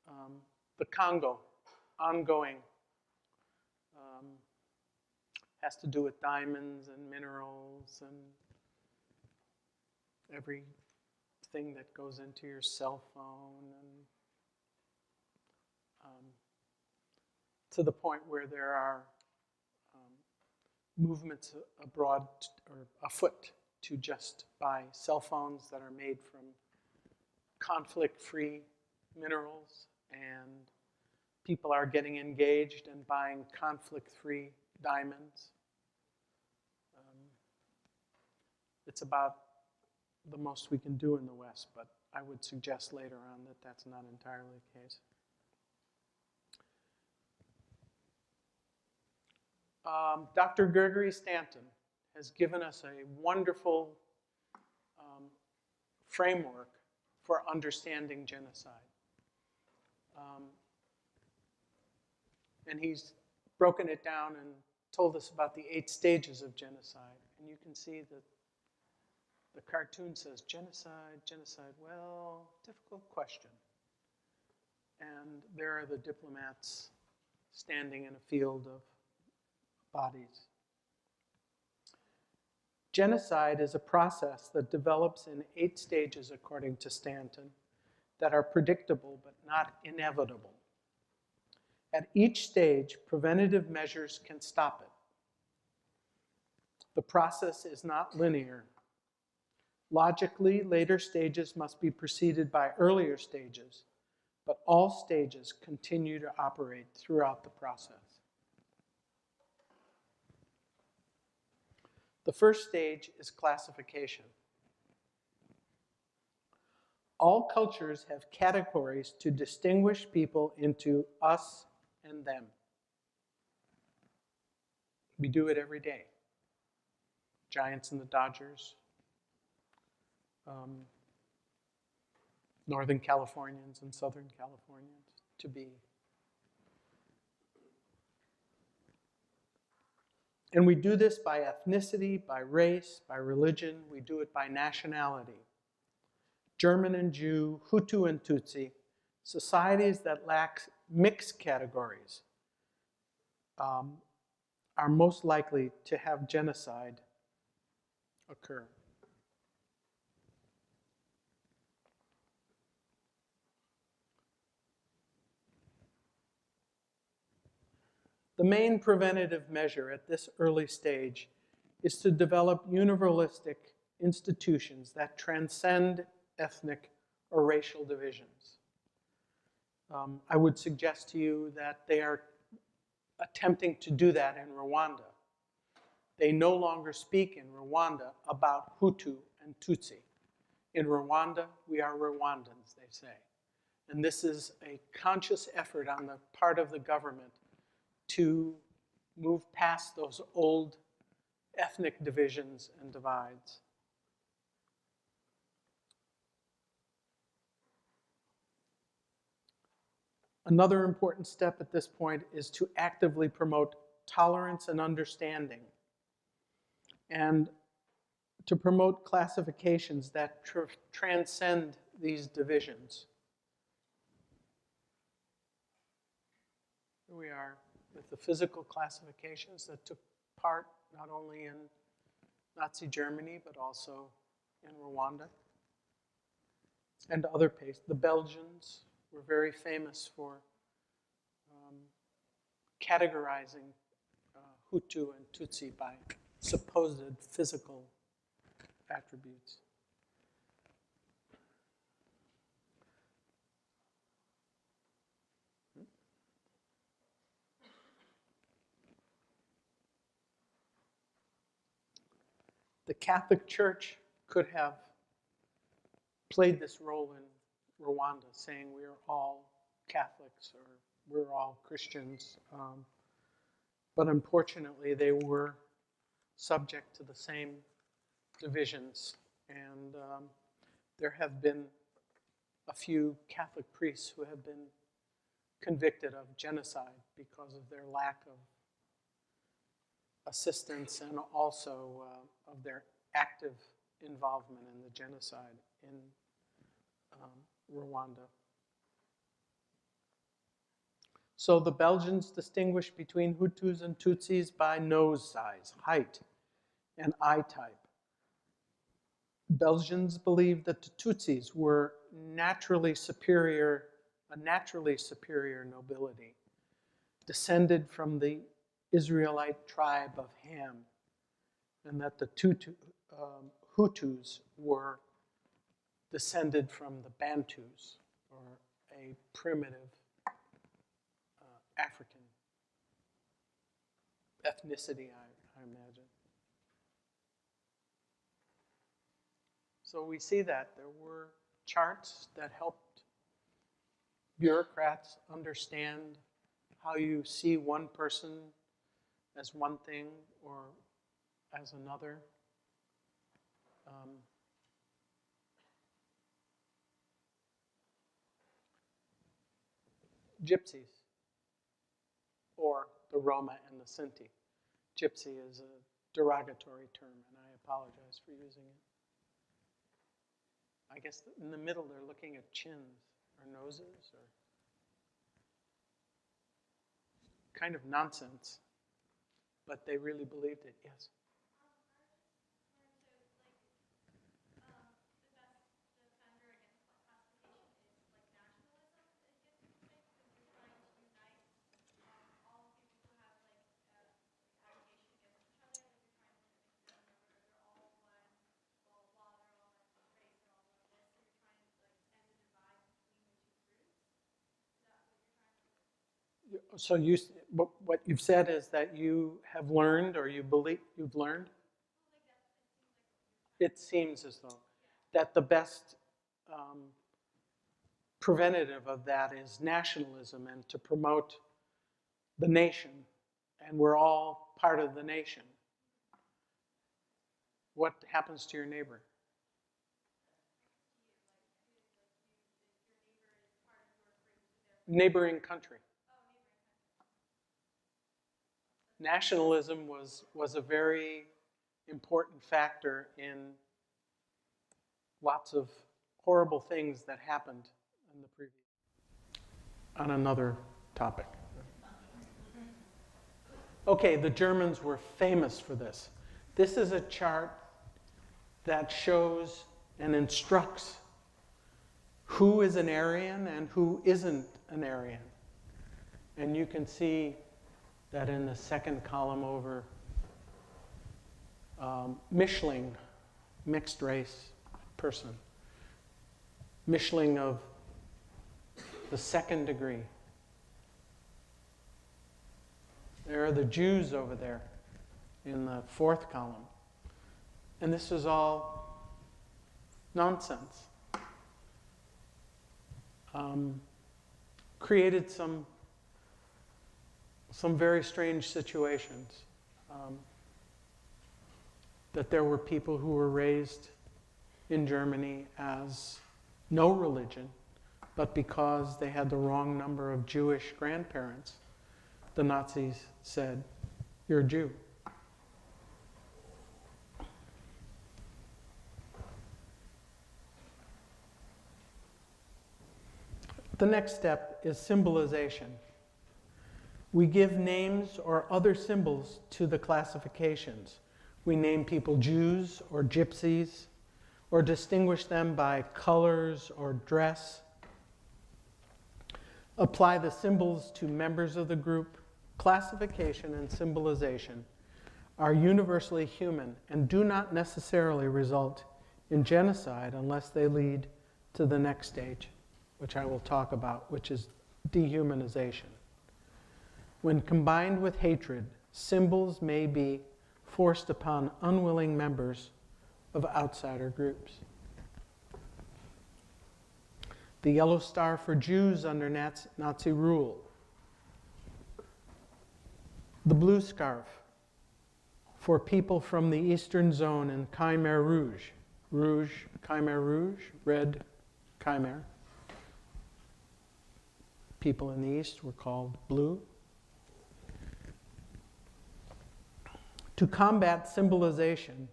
on. The Congo, ongoing, has to do with diamonds and minerals and everything that goes into your cell phone, and to the point where there are movements abroad or afoot to just buy cell phones that are made from conflict-free minerals, and people are getting engaged and buying conflict-free diamonds. It's about the most we can do in the West, but I would suggest later on that that's not entirely the case. Dr. Gregory Stanton has given us a wonderful framework for understanding genocide. And he's broken it down and told us about the 8 stages of genocide. And you can see that the cartoon says genocide, genocide. Well, difficult question. And there are the diplomats standing in a field of bodies. Genocide is a process that develops in 8 stages, according to Stanton, that are predictable but not inevitable. At each stage, preventative measures can stop it. The process is not linear. Logically, later stages must be preceded by earlier stages, but all stages continue to operate throughout the process. The first stage is classification. All cultures have categories to distinguish people into us and them. We do it every day. Giants and the Dodgers, Northern Californians and Southern Californians, to be. And we do this by ethnicity, by race, by religion. We do it by nationality. German and Jew, Hutu and Tutsi, societies that lack mixed categories are most likely to have genocide occur. The main preventative measure at this early stage is to develop universalistic institutions that transcend ethnic or racial divisions. I would suggest to you that they are attempting to do that in Rwanda. They no longer speak in Rwanda about Hutu and Tutsi. In Rwanda, we are Rwandans, they say. And this is a conscious effort on the part of the government to move past those old ethnic divisions and divides. Another important step at this point is to actively promote tolerance and understanding, and to promote classifications that transcend these divisions. Here we are with the physical classifications that took part not only in Nazi Germany, but also in Rwanda and other places. The Belgians were very famous for categorizing Hutu and Tutsi by supposed physical attributes. The Catholic Church could have played this role in Rwanda, saying we are all Catholics or we're all Christians. But unfortunately, they were subject to the same divisions. And there have been a few Catholic priests who have been convicted of genocide because of their lack of assistance and also of their active involvement in the genocide in Rwanda. So the Belgians distinguished between Hutus and Tutsis by nose size, height, and eye type. Belgians believed that the Tutsis were a naturally superior nobility, descended from the Israelite tribe of Ham, and that the Hutus were descended from the Bantus, or a primitive African ethnicity, I imagine. So we see that there were charts that helped bureaucrats understand how you see one person as one thing or as another. Gypsies, or the Roma and the Sinti. Gypsy is a derogatory term, and I apologize for using it. I guess in the middle they're looking at chins or noses or kind of nonsense, but they really believed it, yes. So what you've said is that you have learned, or you believe you've learned? It seems as though that the best preventative of that is nationalism and to promote the nation. And we're all part of the nation. What happens to your neighbor? Neighboring country. Nationalism was a very important factor in lots of horrible things that happened in the previous. On another topic. Okay, the Germans were famous for this. This is a chart that shows and instructs who is an Aryan and who isn't an Aryan. And you can see that in the second column over, Mischling, mixed race person. Mischling of the second degree. There are the Jews over there in the fourth column. And this is all nonsense. Created some very strange situations. That there were people who were raised in Germany as no religion, but because they had the wrong number of Jewish grandparents, the Nazis said, "You're a Jew." The next step is symbolization. We give names or other symbols to the classifications. We name people Jews or Gypsies, or distinguish them by colors or dress. Apply the symbols to members of the group. Classification and symbolization are universally human and do not necessarily result in genocide unless they lead to the next stage, which I will talk about, which is dehumanization. When combined with hatred, symbols may be forced upon unwilling members of outsider groups. The yellow star for Jews under Nazi rule. The blue scarf for people from the Eastern Zone and Khmer Rouge. Khmer Rouge, red Khmer. People in the East were called blue. To combat symbolization,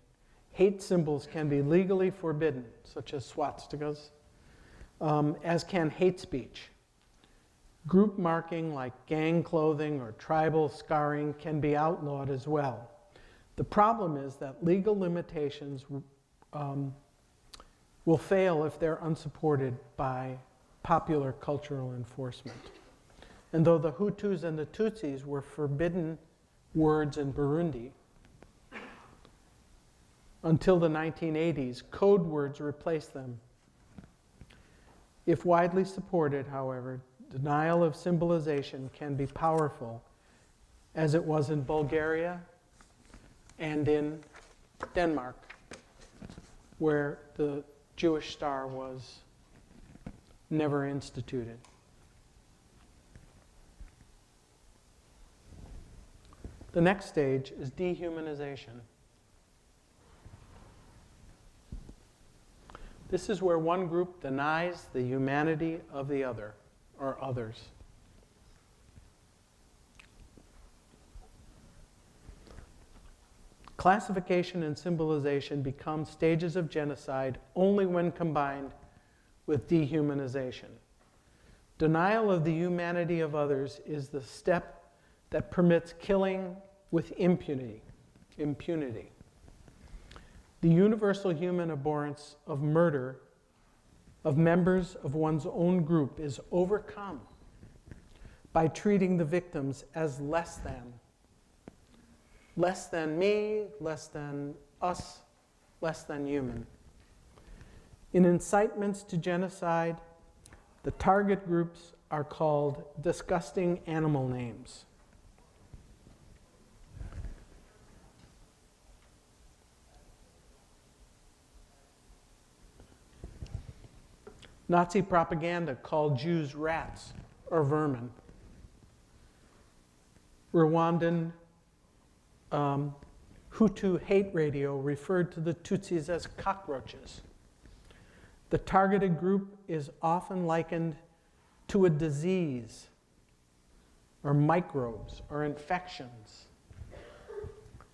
hate symbols can be legally forbidden, such as swastikas, as can hate speech. Group marking like gang clothing or tribal scarring can be outlawed as well. The problem is that legal limitations will fail if they're unsupported by popular cultural enforcement. And though the Hutus and the Tutsis were forbidden words in Burundi, until the 1980s, code words replaced them. If widely supported, however, denial of symbolization can be powerful, as it was in Bulgaria and in Denmark, where the Jewish star was never instituted. The next stage is dehumanization. This is where one group denies the humanity of the other or others. Classification and symbolization become stages of genocide only when combined with dehumanization. Denial of the humanity of others is the step that permits killing with impunity. The universal human abhorrence of murder of members of one's own group is overcome by treating the victims as less than me, less than us, less than human. In incitements to genocide, the target groups are called disgusting animal names. Nazi propaganda called Jews rats or vermin. Rwandan Hutu hate radio referred to the Tutsis as cockroaches. The targeted group is often likened to a disease or microbes or infections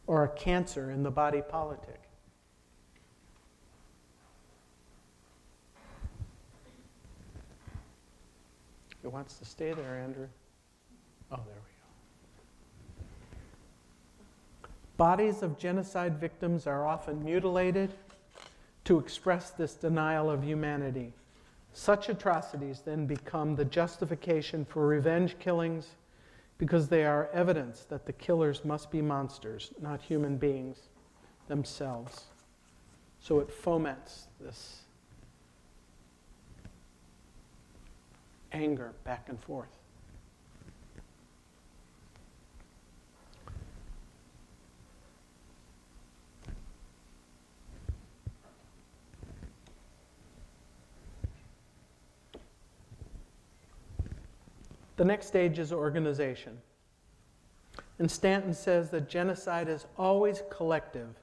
or a cancer in the body politic. It wants to stay there, Andrew. Oh, there we go. Bodies of genocide victims are often mutilated to express this denial of humanity. Such atrocities then become the justification for revenge killings because they are evidence that the killers must be monsters, not human beings themselves. So it foments this anger back and forth. The next stage is organization. And Stanton says that genocide is always collective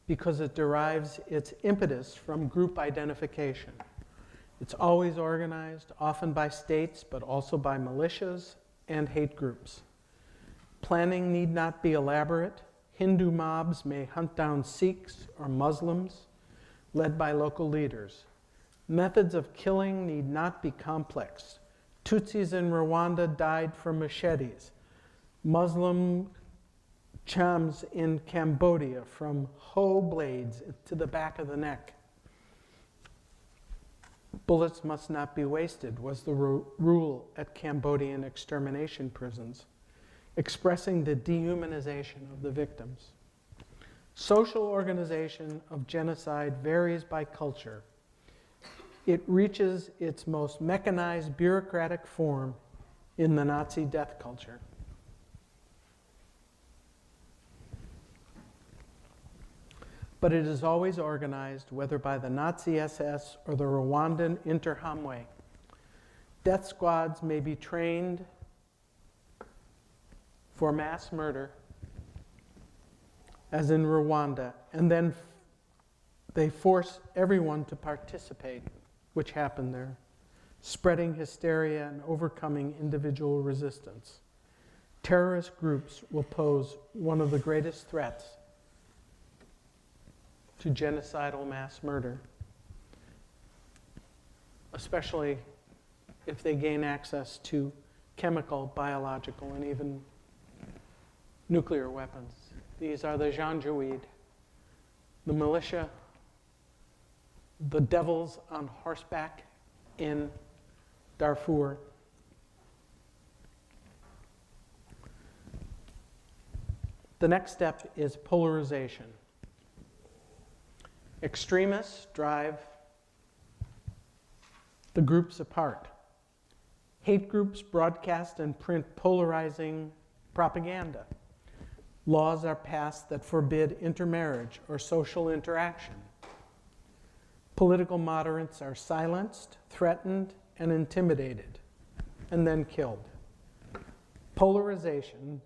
because it derives its impetus from group identification. It's always organized, often by states, but also by militias and hate groups. Planning need not be elaborate. Hindu mobs may hunt down Sikhs or Muslims, led by local leaders. Methods of killing need not be complex. Tutsis in Rwanda died from machetes. Muslim Chams in Cambodia from hoe blades to the back of the neck. Bullets must not be wasted was the rule at Cambodian extermination prisons, expressing the dehumanization of the victims. Social organization of genocide varies by culture. It reaches its most mechanized bureaucratic form in the Nazi death culture. But it is always organized, whether by the Nazi SS or the Rwandan Interhamwe. Death squads may be trained for mass murder, as in Rwanda, and then they force everyone to participate, which happened there, spreading hysteria and overcoming individual resistance. Terrorist groups will pose one of the greatest threats to genocidal mass murder, especially if they gain access to chemical, biological, and even nuclear weapons. These are the Janjaweed, the militia, the devils on horseback in Darfur. The next step is polarization. Extremists drive the groups apart. Hate groups broadcast and print polarizing propaganda. Laws are passed that forbid intermarriage or social interaction. Political moderates are silenced, threatened, and intimidated, and then killed. Polarization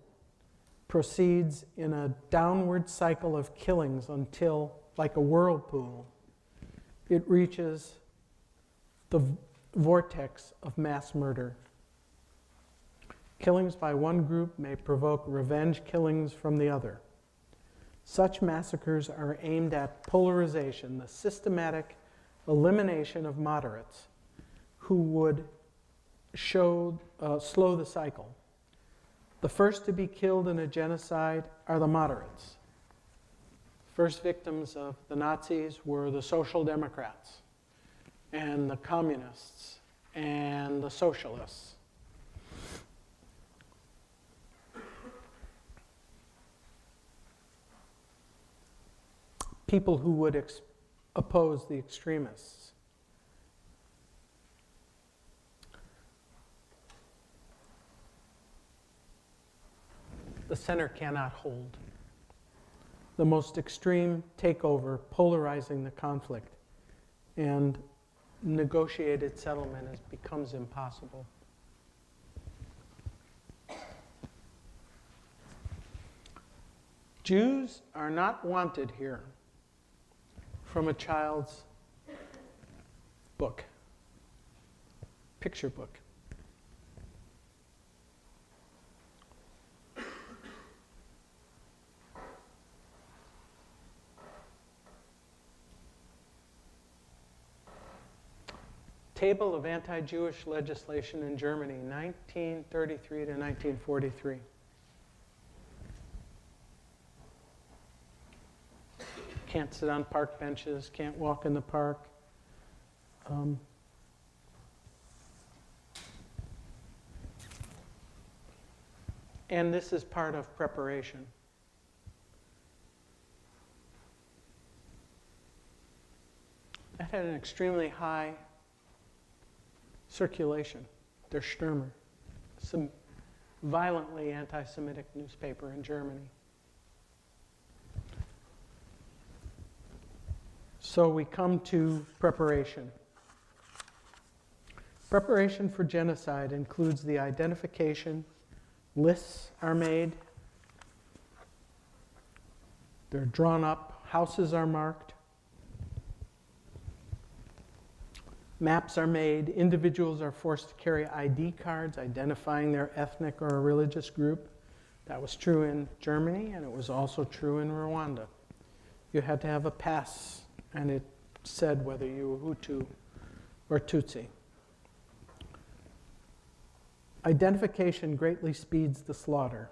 proceeds in a downward cycle of killings until, like a whirlpool, it reaches the vortex of mass murder. Killings by one group may provoke revenge killings from the other. Such massacres are aimed at polarization, the systematic elimination of moderates who would slow the cycle. The first to be killed in a genocide are the moderates. First victims of the Nazis were the Social Democrats and the Communists and the Socialists. People who would oppose the extremists. The center cannot hold. The most extreme takeover, polarizing the conflict, and negotiated settlement becomes impossible. Jews are not wanted here from a child's book, picture book. Table of anti-Jewish legislation in Germany, 1933 to 1943. Can't sit on park benches, can't walk in the park. And this is part of preparation. That had an extremely high circulation, Der Stürmer, some violently anti-Semitic newspaper in Germany. So we come to preparation. Preparation for genocide includes the identification, lists are made, they're drawn up, houses are marked, maps are made, individuals are forced to carry ID cards identifying their ethnic or religious group. That was true in Germany, and it was also true in Rwanda. You had to have a pass, and it said whether you were Hutu or Tutsi. Identification greatly speeds the slaughter.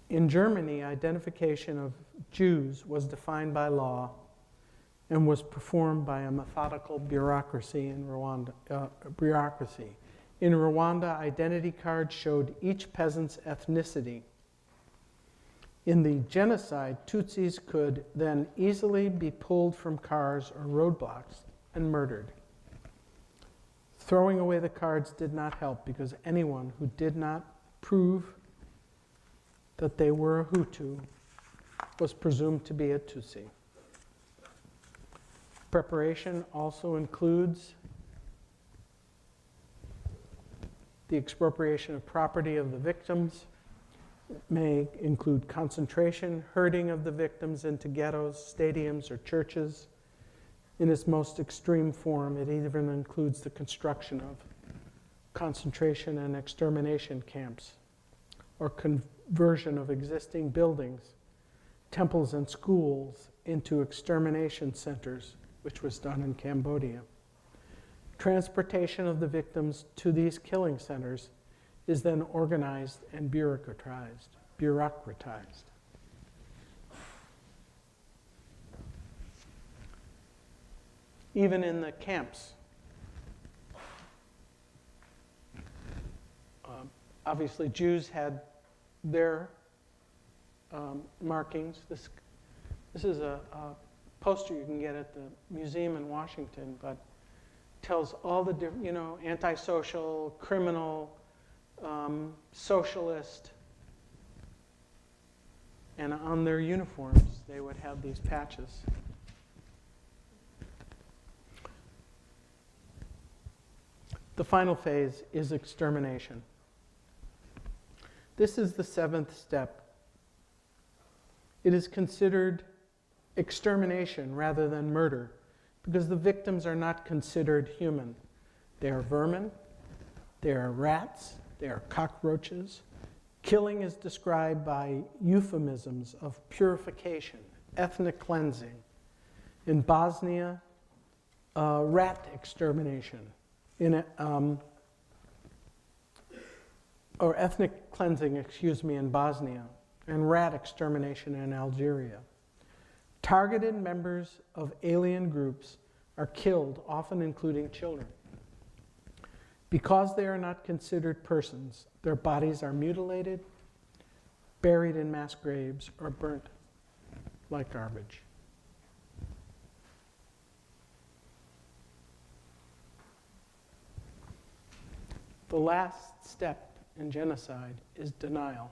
In Germany, identification of Jews was defined by law and was performed by a methodical bureaucracy in Rwanda. In Rwanda, identity cards showed each peasant's ethnicity. In the genocide, Tutsis could then easily be pulled from cars or roadblocks and murdered. Throwing away the cards did not help because anyone who did not prove that they were a Hutu was presumed to be a Tutsi. Preparation also includes the expropriation of property of the victims. It may include concentration, herding of the victims into ghettos, stadiums, or churches. In its most extreme form, it even includes the construction of concentration and extermination camps, or conversion of existing buildings, temples and schools into extermination centers, which was done in Cambodia. Transportation of the victims to these killing centers is then organized and bureaucratized. Even in the camps, obviously Jews had their markings. This is a poster you can get at the museum in Washington, but tells all the different, antisocial, criminal, socialist, and on their uniforms they would have these patches. The final phase is extermination. This is the 7th step. It is considered extermination rather than murder because the victims are not considered human. They are vermin, they are rats, they are cockroaches. Killing is described by euphemisms of purification, ethnic cleansing. In Bosnia, rat extermination. Or ethnic cleansing, in Bosnia, and rat extermination in Algeria. Targeted members of alien groups are killed, often including children. Because they are not considered persons, their bodies are mutilated, buried in mass graves, or burnt like garbage. The last step in genocide is denial.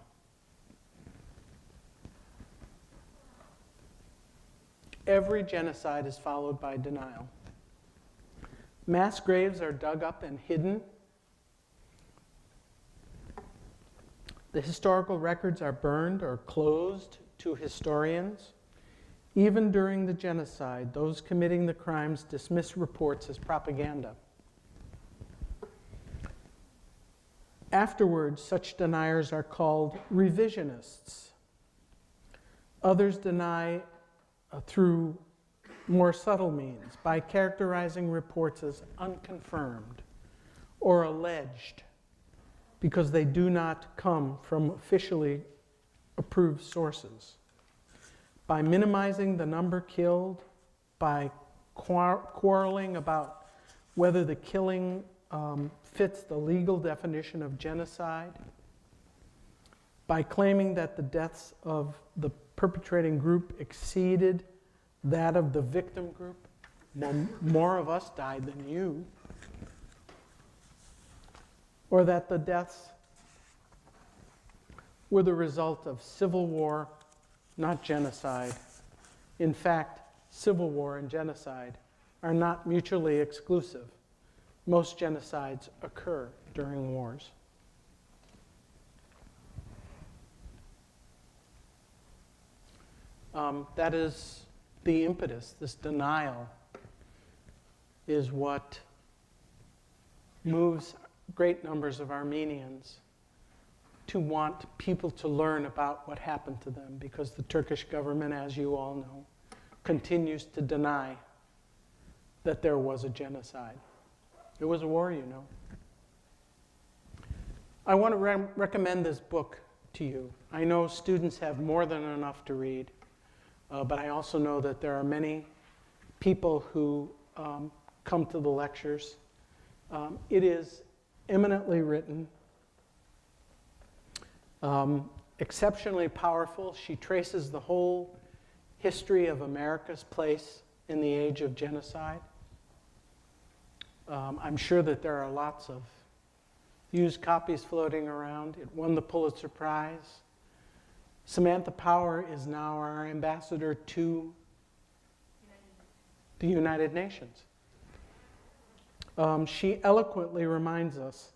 Every genocide is followed by denial. Mass graves are dug up and hidden. The historical records are burned or closed to historians. Even during the genocide, those committing the crimes dismiss reports as propaganda. Afterwards, such deniers are called revisionists. Others deny through more subtle means, by characterizing reports as unconfirmed or alleged, because they do not come from officially approved sources. By minimizing the number killed, by quarreling about whether the killing fits the legal definition of genocide, by claiming that the deaths of the perpetrating group exceeded that of the victim group. More of us died than you. Or that the deaths were the result of civil war, not genocide. In fact, civil war and genocide are not mutually exclusive. Most genocides occur during wars. That is the impetus. This denial is what moves great numbers of Armenians to want people to learn about what happened to them, because the Turkish government, as you all know, continues to deny that there was a genocide. It was a war, you know. I want to recommend this book to you. I know students have more than enough to read, but I also know that there are many people who come to the lectures. It is eminently written, exceptionally powerful. She traces the whole history of America's place in the age of genocide. I'm sure that there are lots of used copies floating around. It won the Pulitzer Prize. Samantha Power is now our ambassador to the United Nations. She eloquently reminds us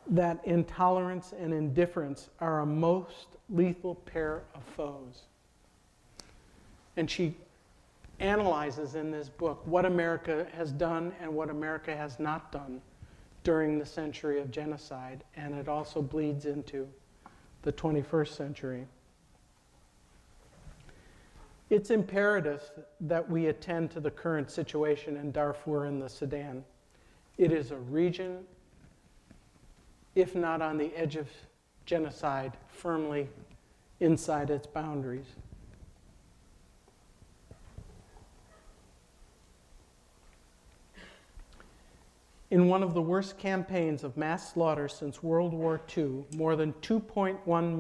that intolerance and indifference are a most lethal pair of foes. And she analyzes in this book what America has done and what America has not done during the century of genocide, and it also bleeds into the 21st century. It's imperative that we attend to the current situation in Darfur and the Sudan. It is a region, if not on the edge of genocide, firmly inside its boundaries. In one of the worst campaigns of mass slaughter since World War II, more than 2.1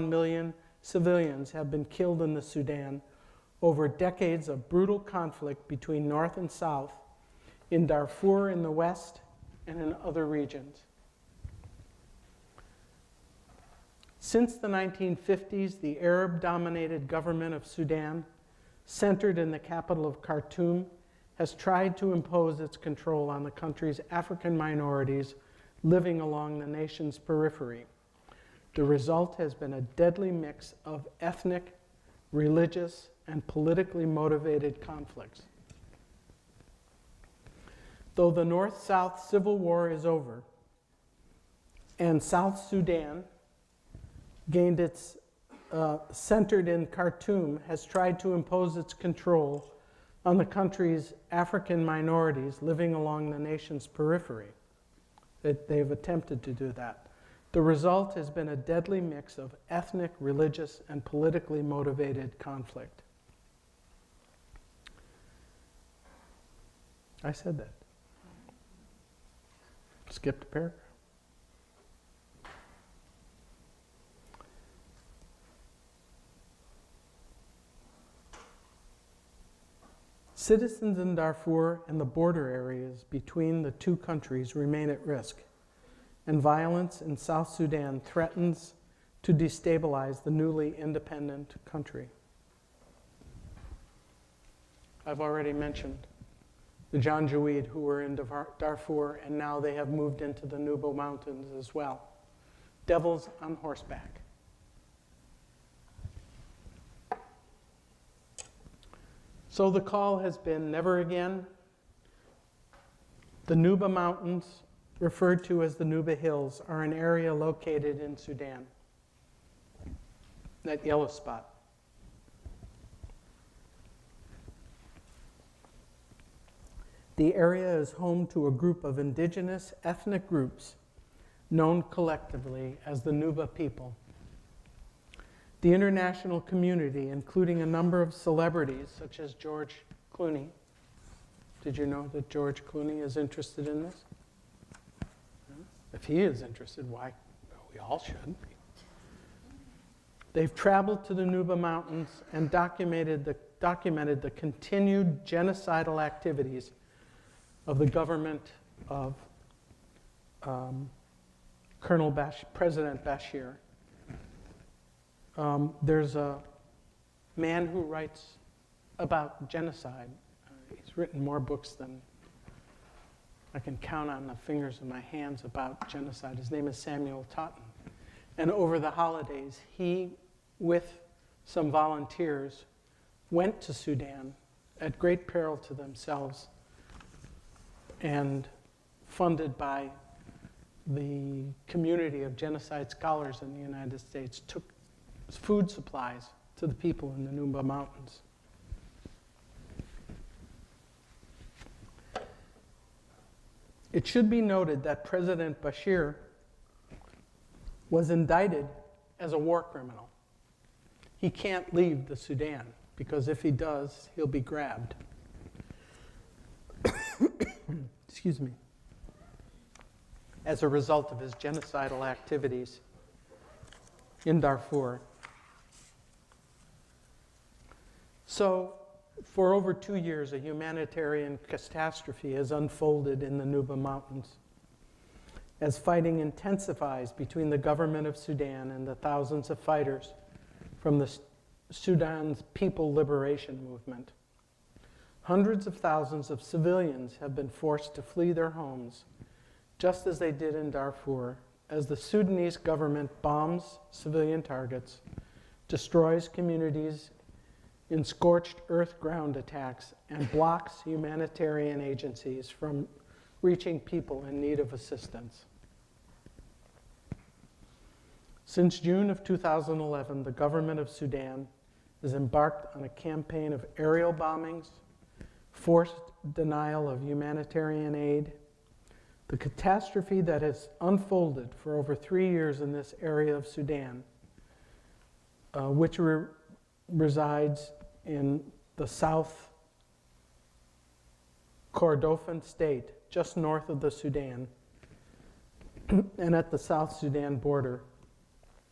million civilians have been killed in the Sudan over decades of brutal conflict between North and South, in Darfur in the West and in other regions. Since the 1950s, the Arab-dominated government of Sudan, centered in the capital of Khartoum, has tried to impose its control on the country's African minorities living along the nation's periphery. The result has been a deadly mix of ethnic, religious, and politically motivated conflicts. Though the North-South Civil War is over, and South Sudan gained its, centered in Khartoum, has tried to impose its control on the country's African minorities living along the nation's periphery. They've attempted to do that. The result has been a deadly mix of ethnic, religious, and politically motivated conflict. I said that. Skipped a paragraph. Citizens in Darfur and the border areas between the two countries remain at risk, and violence in South Sudan threatens to destabilize the newly independent country. I've already mentioned the Janjaweed who were in Darfur, and now they have moved into the Nuba Mountains as well. Devils on horseback. So the call has been never again. The Nuba Mountains, referred to as the Nuba Hills, are an area located in Sudan. That yellow spot. The area is home to a group of indigenous ethnic groups known collectively as the Nuba people. The international community, including a number of celebrities such as George Clooney. Did you know that George Clooney is interested in this? If he is interested, why? We all should be. They've traveled to the Nuba Mountains and documented the continued genocidal activities of the government of President Bashir. There's a man who writes about genocide. He's written more books than I can count on the fingers of my hands about genocide. His name is Samuel Totten. And over the holidays, he, with some volunteers, went to Sudan at great peril to themselves and funded by the community of genocide scholars in the United States, took food supplies to the people in the Nuba Mountains. It should be noted that President Bashir was indicted as a war criminal. He can't leave the Sudan, because if he does, he'll be grabbed. Excuse me. As a result of his genocidal activities in Darfur. So, for over 2 years, a humanitarian catastrophe has unfolded in the Nuba Mountains as fighting intensifies between the government of Sudan and the thousands of fighters from the Sudan's People Liberation Movement. Hundreds of thousands of civilians have been forced to flee their homes, just as they did in Darfur, as the Sudanese government bombs civilian targets, destroys communities in scorched earth ground attacks, and blocks humanitarian agencies from reaching people in need of assistance. Since June of 2011, the government of Sudan has embarked on a campaign of aerial bombings, forced denial of humanitarian aid. The catastrophe that has unfolded for over 3 years in this area of Sudan, which resides in the South Kordofan state, just north of the Sudan, and at the South Sudan border,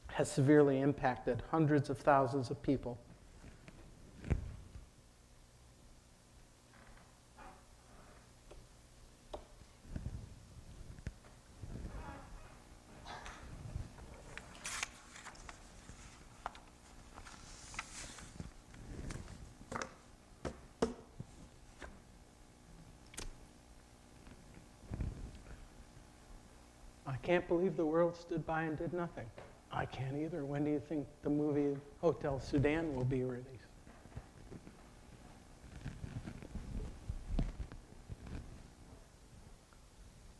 has severely impacted hundreds of thousands of people. I can't believe the world stood by and did nothing. I can't either. When do you think the movie Hotel Sudan will be released?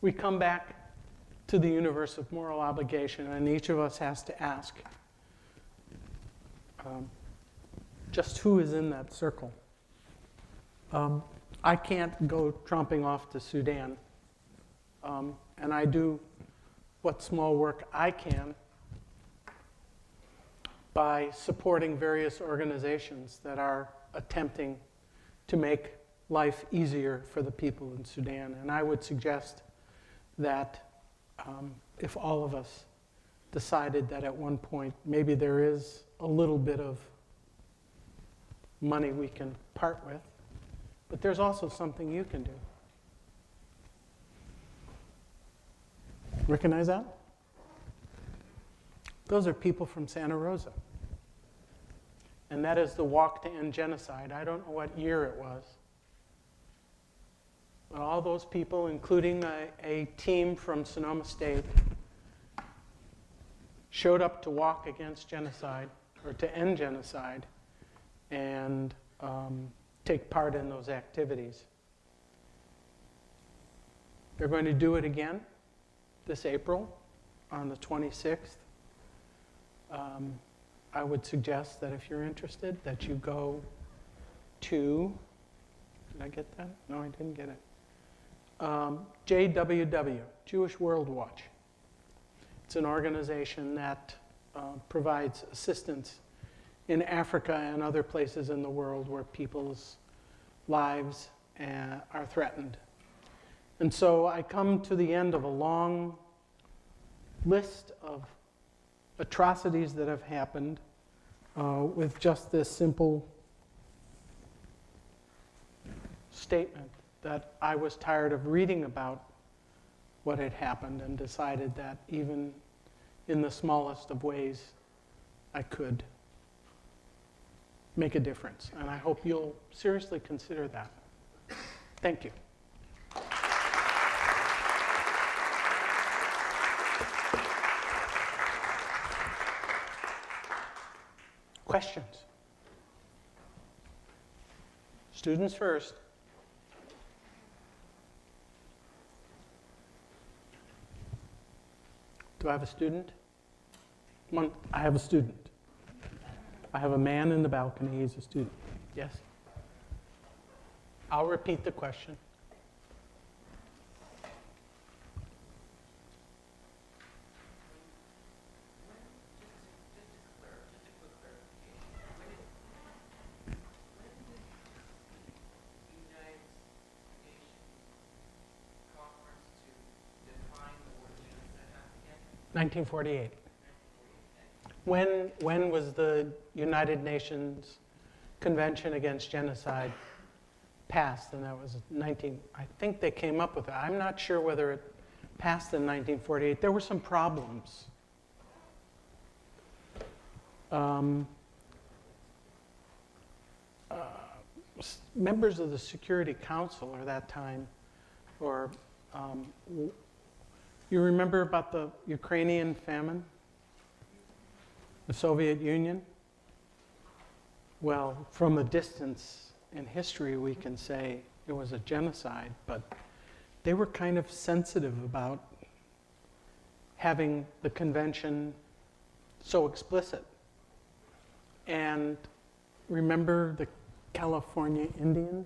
We come back to the universe of moral obligation, and each of us has to ask, just who is in that circle? I can't go tromping off to Sudan, and I do what small work I can by supporting various organizations that are attempting to make life easier for the people in Sudan. And I would suggest that if all of us decided that at one point maybe there is a little bit of money we can part with, but there's also something you can do. Recognize that? Those are people from Santa Rosa. And that is the Walk to End Genocide. I don't know what year it was. But all those people, including a team from Sonoma State, showed up to walk against genocide, or to end genocide, and take part in those activities. They're going to do it again this April on the 26th. I would suggest that if you're interested, that you go to, did I get that? No, I didn't get it. JWW, Jewish World Watch. It's an organization that provides assistance in Africa and other places in the world where people's lives are threatened. And so I come to the end of a long list of atrocities that have happened with just this simple statement that I was tired of reading about what had happened and decided that even in the smallest of ways I could make a difference. And I hope you'll seriously consider that. Thank you. Questions? Students first. Do I have a student? One, I have a student. I have a man in the balcony. He's a student. Yes? I'll repeat the question. 1948. When was the United Nations Convention Against Genocide passed? And that was I think they came up with it. I'm not sure whether it passed in 1948. There were some problems. Members of the Security Council at that time, or you remember about the Ukrainian famine? The Soviet Union? Well, from a distance in history, we can say it was a genocide, but they were kind of sensitive about having the convention so explicit. And remember the California Indian?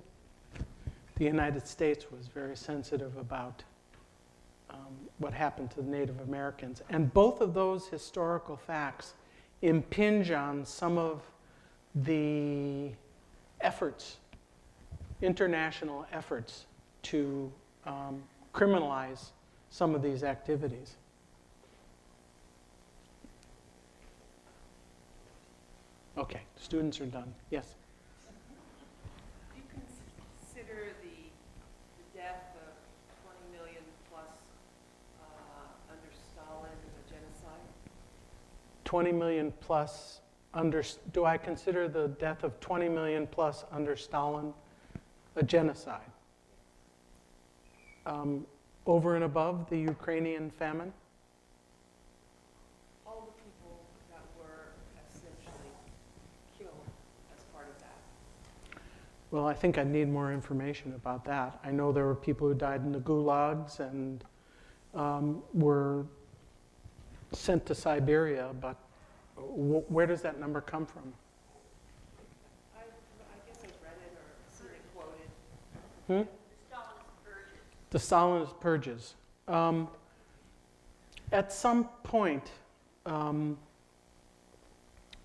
The United States was very sensitive about what happened to the Native Americans. And both of those historical facts impinge on some of the efforts, international efforts to criminalize some of these activities. Okay, students are done. Yes? Do you consider the death of 20 million plus under Stalin a genocide? 20 million plus do I consider the death of 20 million plus under Stalin a genocide? Over and above the Ukrainian famine? All the people that were essentially killed as part of that. Well, I think I need more information about that. I know there were people who died in the gulags and were sent to Siberia, but where does that number come from? I guess I've read it or seen it quoted. The Stalinist purges. At some point,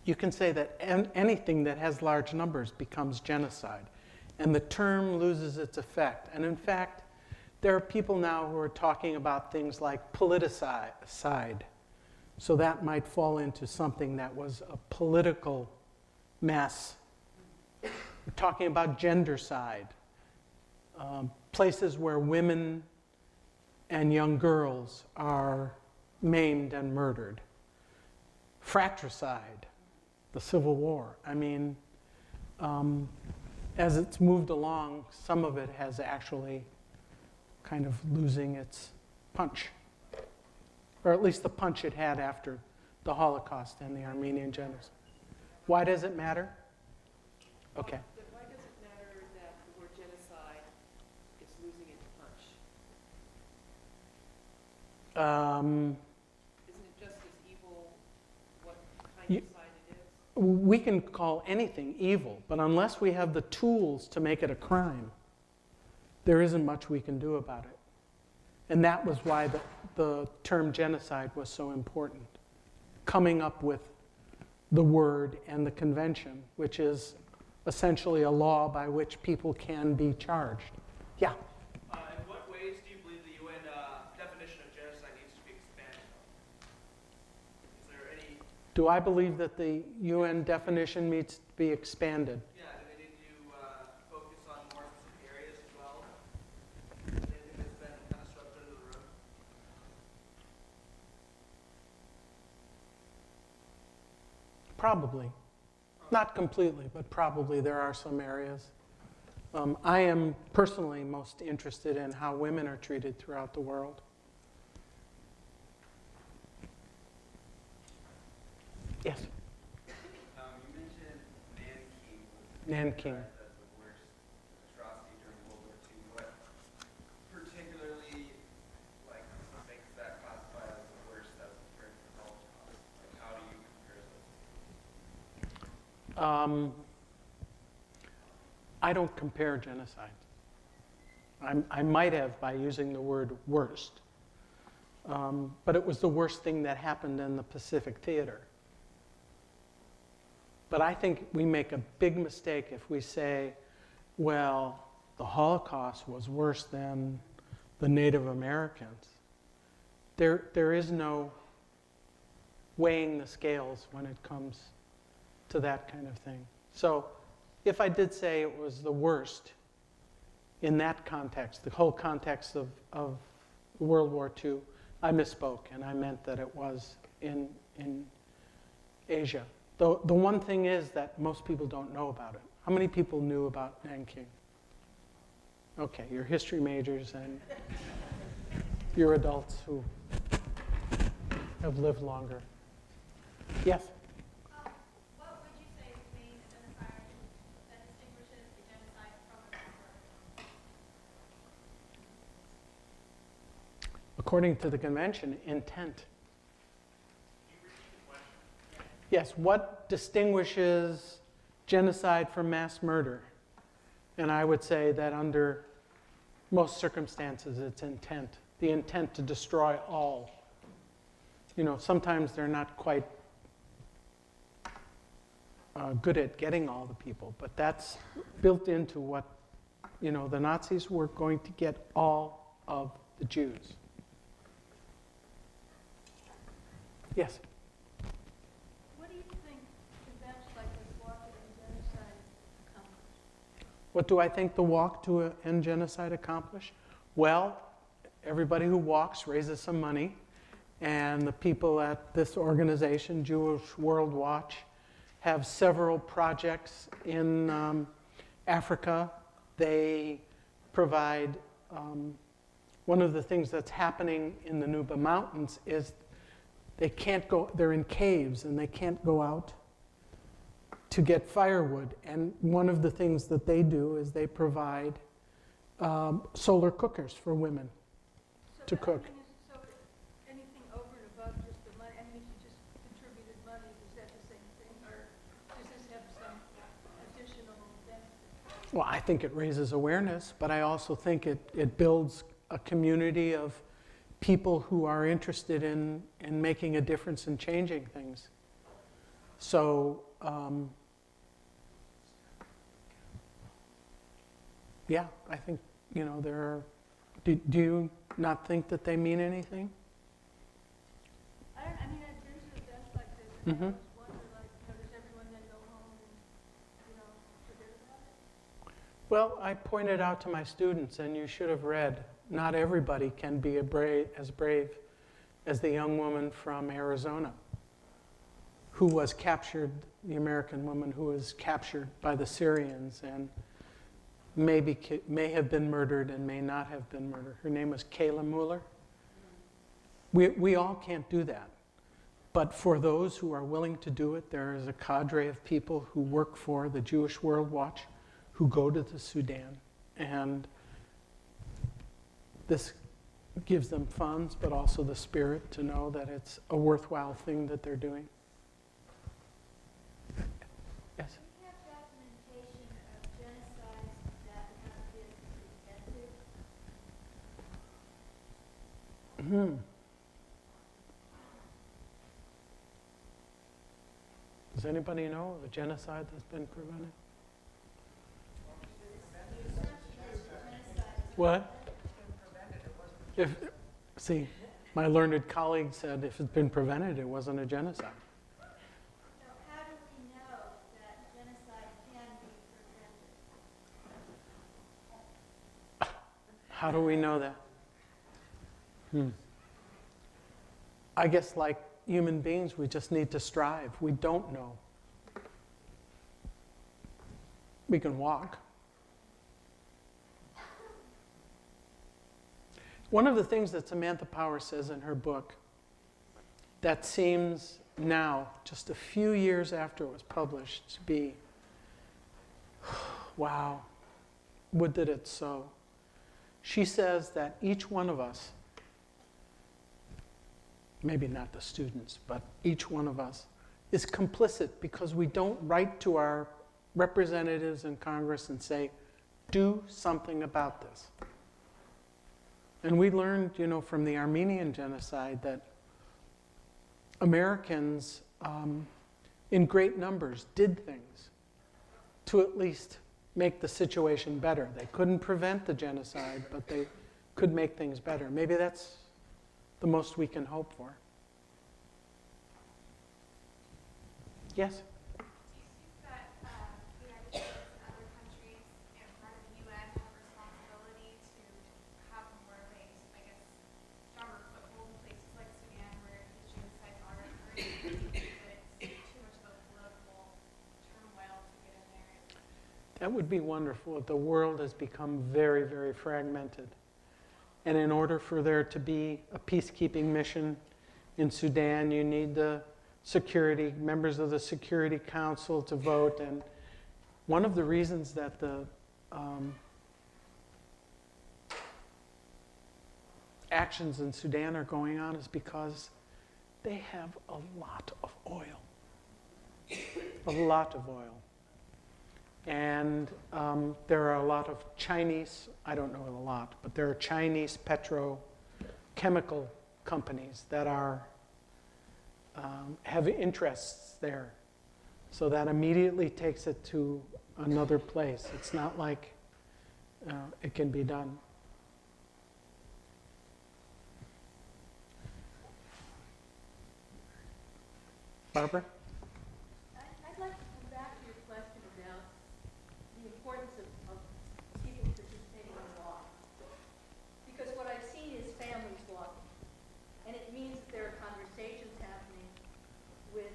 you can say that anything that has large numbers becomes genocide, and the term loses its effect. And in fact, there are people now who are talking about things like politicide. So that might fall into something that was a political mess. We're talking about gendercide, places where women and young girls are maimed and murdered. Fratricide, the Civil War. I mean, as it's moved along, some of it has actually kind of losing its punch. Or at least the punch it had after the Holocaust and the Armenian genocide. Why does it matter? Okay. Why does it matter that the word genocide is losing its punch? Isn't it just as evil what kind of side it is? We can call anything evil, but unless we have the tools to make it a crime, there isn't much we can do about it. And that was why the term genocide was so important. Coming up with the word and the convention, which is essentially a law by which people can be charged. Yeah? In what ways do you believe the UN definition of genocide needs to be expanded? Is there any... Do I believe that the UN definition needs to be expanded? Yeah, do they need to focus on more specific areas as well? Anything that's been kind of swept under the rug? Probably. Not completely, but probably there are some areas. I am personally most interested in how women are treated throughout the world. Yes? You mentioned Nanking. Nanking. As the worst atrocity during World War II. What particularly makes that classified as the worst as compared to the Holocaust? Like, how do you compare those? I don't compare genocides. I might have by using the word worst. But it was the worst thing that happened in the Pacific Theater. But I think we make a big mistake if we say, well, the Holocaust was worse than the Native Americans. There is no weighing the scales when it comes to that kind of thing. So if I did say it was the worst in that context, the whole context of World War II, I misspoke, and I meant that it was in Asia. The one thing is that most people don't know about it. How many people knew about Nanking? Okay, you're history majors and you're adults who have lived longer. Yes? What would you say is the main identifier that distinguishes a genocide from a mass murder? According to the convention, intent. Yes, what distinguishes genocide from mass murder? And I would say that under most circumstances, it's intent. The intent to destroy all. You know, sometimes they're not quite good at getting all the people, but that's built into what, you know, the Nazis were going to get all of the Jews. Yes? What do you think events like this walk in genocide accomplish? What do I think the walk to end genocide accomplish? Well, everybody who walks raises some money, and the people at this organization, Jewish World Watch, have several projects in Africa. They provide, one of the things that's happening in the Nuba Mountains is they can't go, they're in caves and they can't go out to get firewood. And one of the things that they do is they provide solar cookers for women to cook. So anything over and above just the money, I mean, if you just contributed money, is that the same thing? Or does this have some additional benefit? Well, I think it raises awareness, but I also think it builds a community of people who are interested in making a difference and changing things. So, yeah, I think, you know, there are, do you not think that they mean anything? I mean, I've been to events like this, and I always wonder, like, you know, does everyone then go home and, you know, forget about it? Well, I pointed out to my students, and you should have read, not everybody can be as brave as the young woman from Arizona who was captured, the American woman who was captured by the Syrians and may have been murdered and may not have been murdered. Her name was Kayla Mueller. We all can't do that. But for those who are willing to do it, there is a cadre of people who work for the Jewish World Watch who go to the Sudan, and this gives them funds, but also the spirit to know that it's a worthwhile thing that they're doing. Yes? Do we have documentation of genocides that have been prevented? Does anybody know of a genocide that's been prevented? What? See, my learned colleague said if it's been prevented, it wasn't a genocide. So how do we know that genocide can be prevented? How do we know that? I guess like human beings, we just need to strive. We don't know. We can walk. One of the things that Samantha Power says in her book that seems now, just a few years after it was published, to be, wow, would that it's so. She says that each one of us, maybe not the students, but each one of us is complicit because we don't write to our representatives in Congress and say, do something about this. And we learned, you know, from the Armenian genocide that Americans in great numbers did things to at least make the situation better. They couldn't prevent the genocide, but they could make things better. Maybe that's the most we can hope for. Yes? Do you think that the United States and other countries and part of the UN have a responsibility to have more of a, I guess, stronger foothold in places like Sudan where these genocides are occurring? Do you think that it's too much of a political turmoil to get in there? That would be wonderful. The world has become very, very fragmented. And in order for there to be a peacekeeping mission in Sudan, you need the members of the Security Council to vote. And one of the reasons that the actions in Sudan are going on is because they have a lot of oil. A lot of oil. And there are a lot of Chinese, I don't know a lot, but there are Chinese petrochemical companies that are have interests there. So that immediately takes it to another place. It's not like it can be done. Barbara? I'd like to come back to your question about the importance of people participating in law. Because what I've seen is families walking. And it means that there are conversations happening with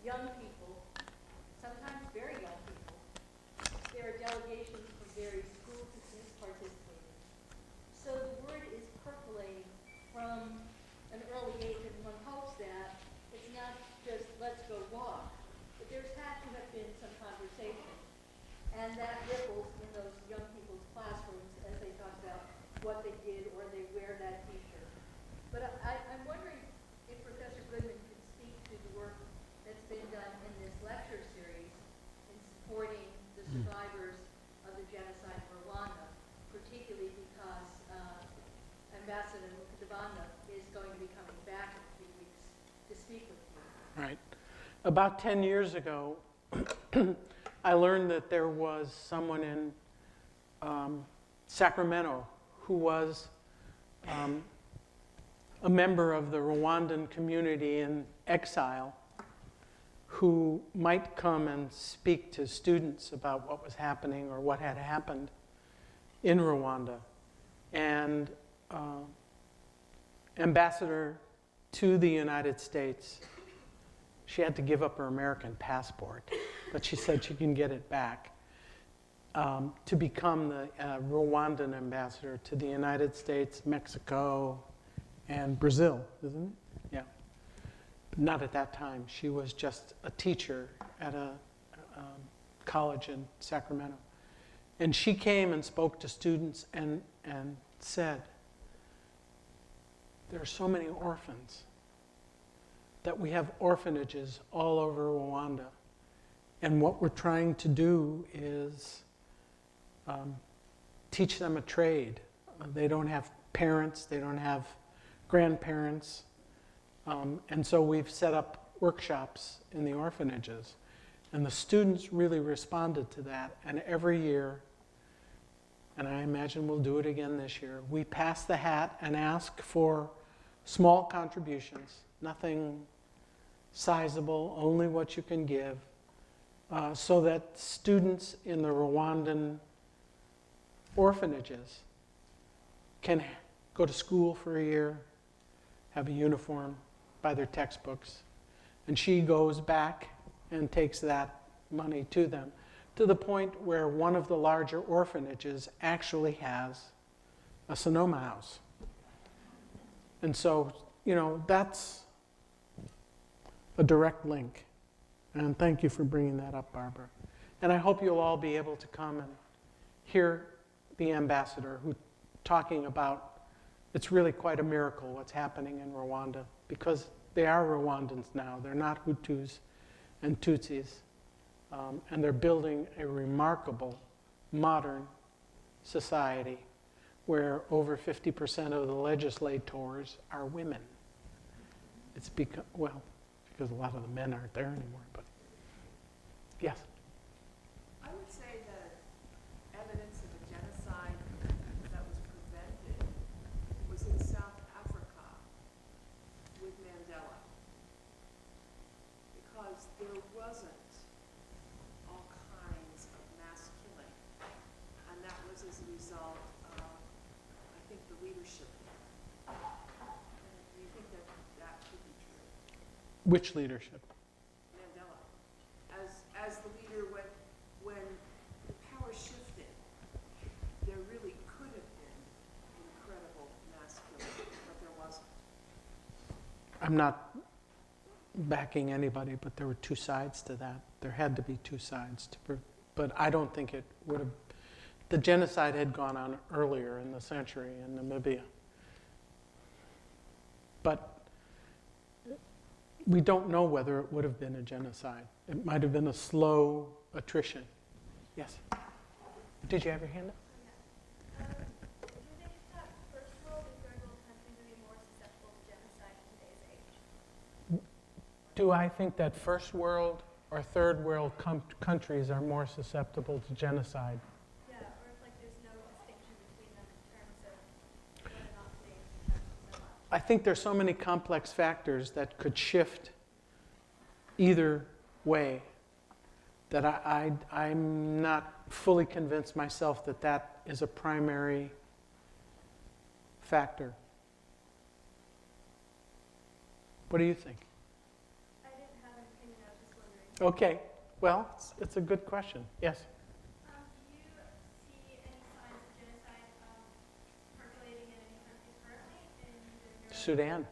young people, sometimes very young people. There are delegations from various schools participating. So the word is percolating from an early age, and one hopes that it's not just let's go walk, but there's had to have been some conversation. And that ripples in those young people's classrooms as they talk about what they did or they wear that t-shirt. But I'm wondering if Professor Goodman could speak to the work that's been done in this lecture series in supporting the survivors of the genocide in Rwanda, particularly because Ambassador Muktabanda is going to be coming back in a few weeks to speak with you. Right. About 10 years ago, I learned that there was someone in Sacramento who was a member of the Rwandan community in exile who might come and speak to students about what was happening or what had happened in Rwanda. And ambassador to the United States, she had to give up her American passport, but she said she can get it back to become the Rwandan ambassador to the United States, Mexico, and Brazil, isn't it? Yeah. Not at that time. She was just a teacher at a college in Sacramento. And she came and spoke to students and said, there are so many orphans, that we have orphanages all over Rwanda. And what we're trying to do is teach them a trade. They don't have parents, they don't have grandparents. And so we've set up workshops in the orphanages. And the students really responded to that. And every year, and I imagine we'll do it again this year, we pass the hat and ask for small contributions, nothing sizable, only what you can give, so that students in the Rwandan orphanages can go to school for a year, have a uniform, buy their textbooks, and she goes back and takes that money to them, to the point where one of the larger orphanages actually has a Sonoma house. And so, you know, that's a direct link. And thank you for bringing that up, Barbara. And I hope you'll all be able to come and hear the ambassador who talking about, it's really quite a miracle what's happening in Rwanda, because they are Rwandans now. They're not Hutus and Tutsis. And they're building a remarkable modern society where over 50% of the legislators are women. It's because, well, because a lot of the men aren't there anymore, but yes. I would say that evidence of a genocide that was prevented was in South Africa with Mandela. Because was there wasn't all kinds of mass killing. And that was as a result of, I think, the leadership. Do you think that that could be true? Which leadership? Mandela. As the leader, when the power shifted, there really could have been incredible mass killing, but there wasn't. I'm not backing anybody, but there were two sides to that. There had to be two sides. But I don't think it would have. The genocide had gone on earlier in the century in Namibia. But we don't know whether it would have been a genocide. It might have been a slow attrition. Yes? Did you have your hand up? Do you think that first world and third world countries would be more susceptible to genocide in today's age? Do I think that first world or third world countries are more susceptible to genocide? Yeah, or if like there's no distinction between them in terms of whether or not they have so much. I think there's so many complex factors that could shift either way that I'm not fully convinced myself that that is a primary factor. What do you think? I didn't have an opinion, I was just wondering. Okay, well, it's a good question. Yes? Do you see any signs of genocide percolating in any countries currently in Europe Sudan.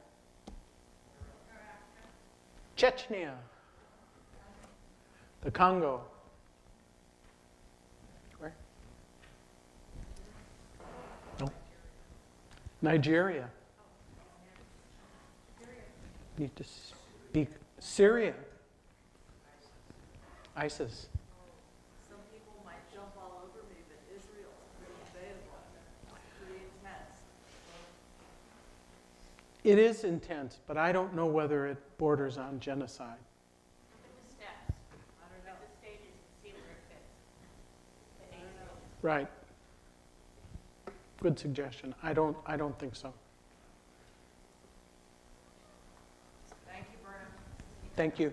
or Africa? Chechnya. The Congo. Where? No. Nigeria. Need to speak. Syria. ISIS. Some people might jump all over me, but Israel's pretty debatable. It's pretty intense. It is intense, but I don't know whether it borders on genocide. The steps, I don't know. the stages, and see where it fits. The I age don't know. stages. Right. Good suggestion. I don't think so. Thank you, Bernard. Thank you.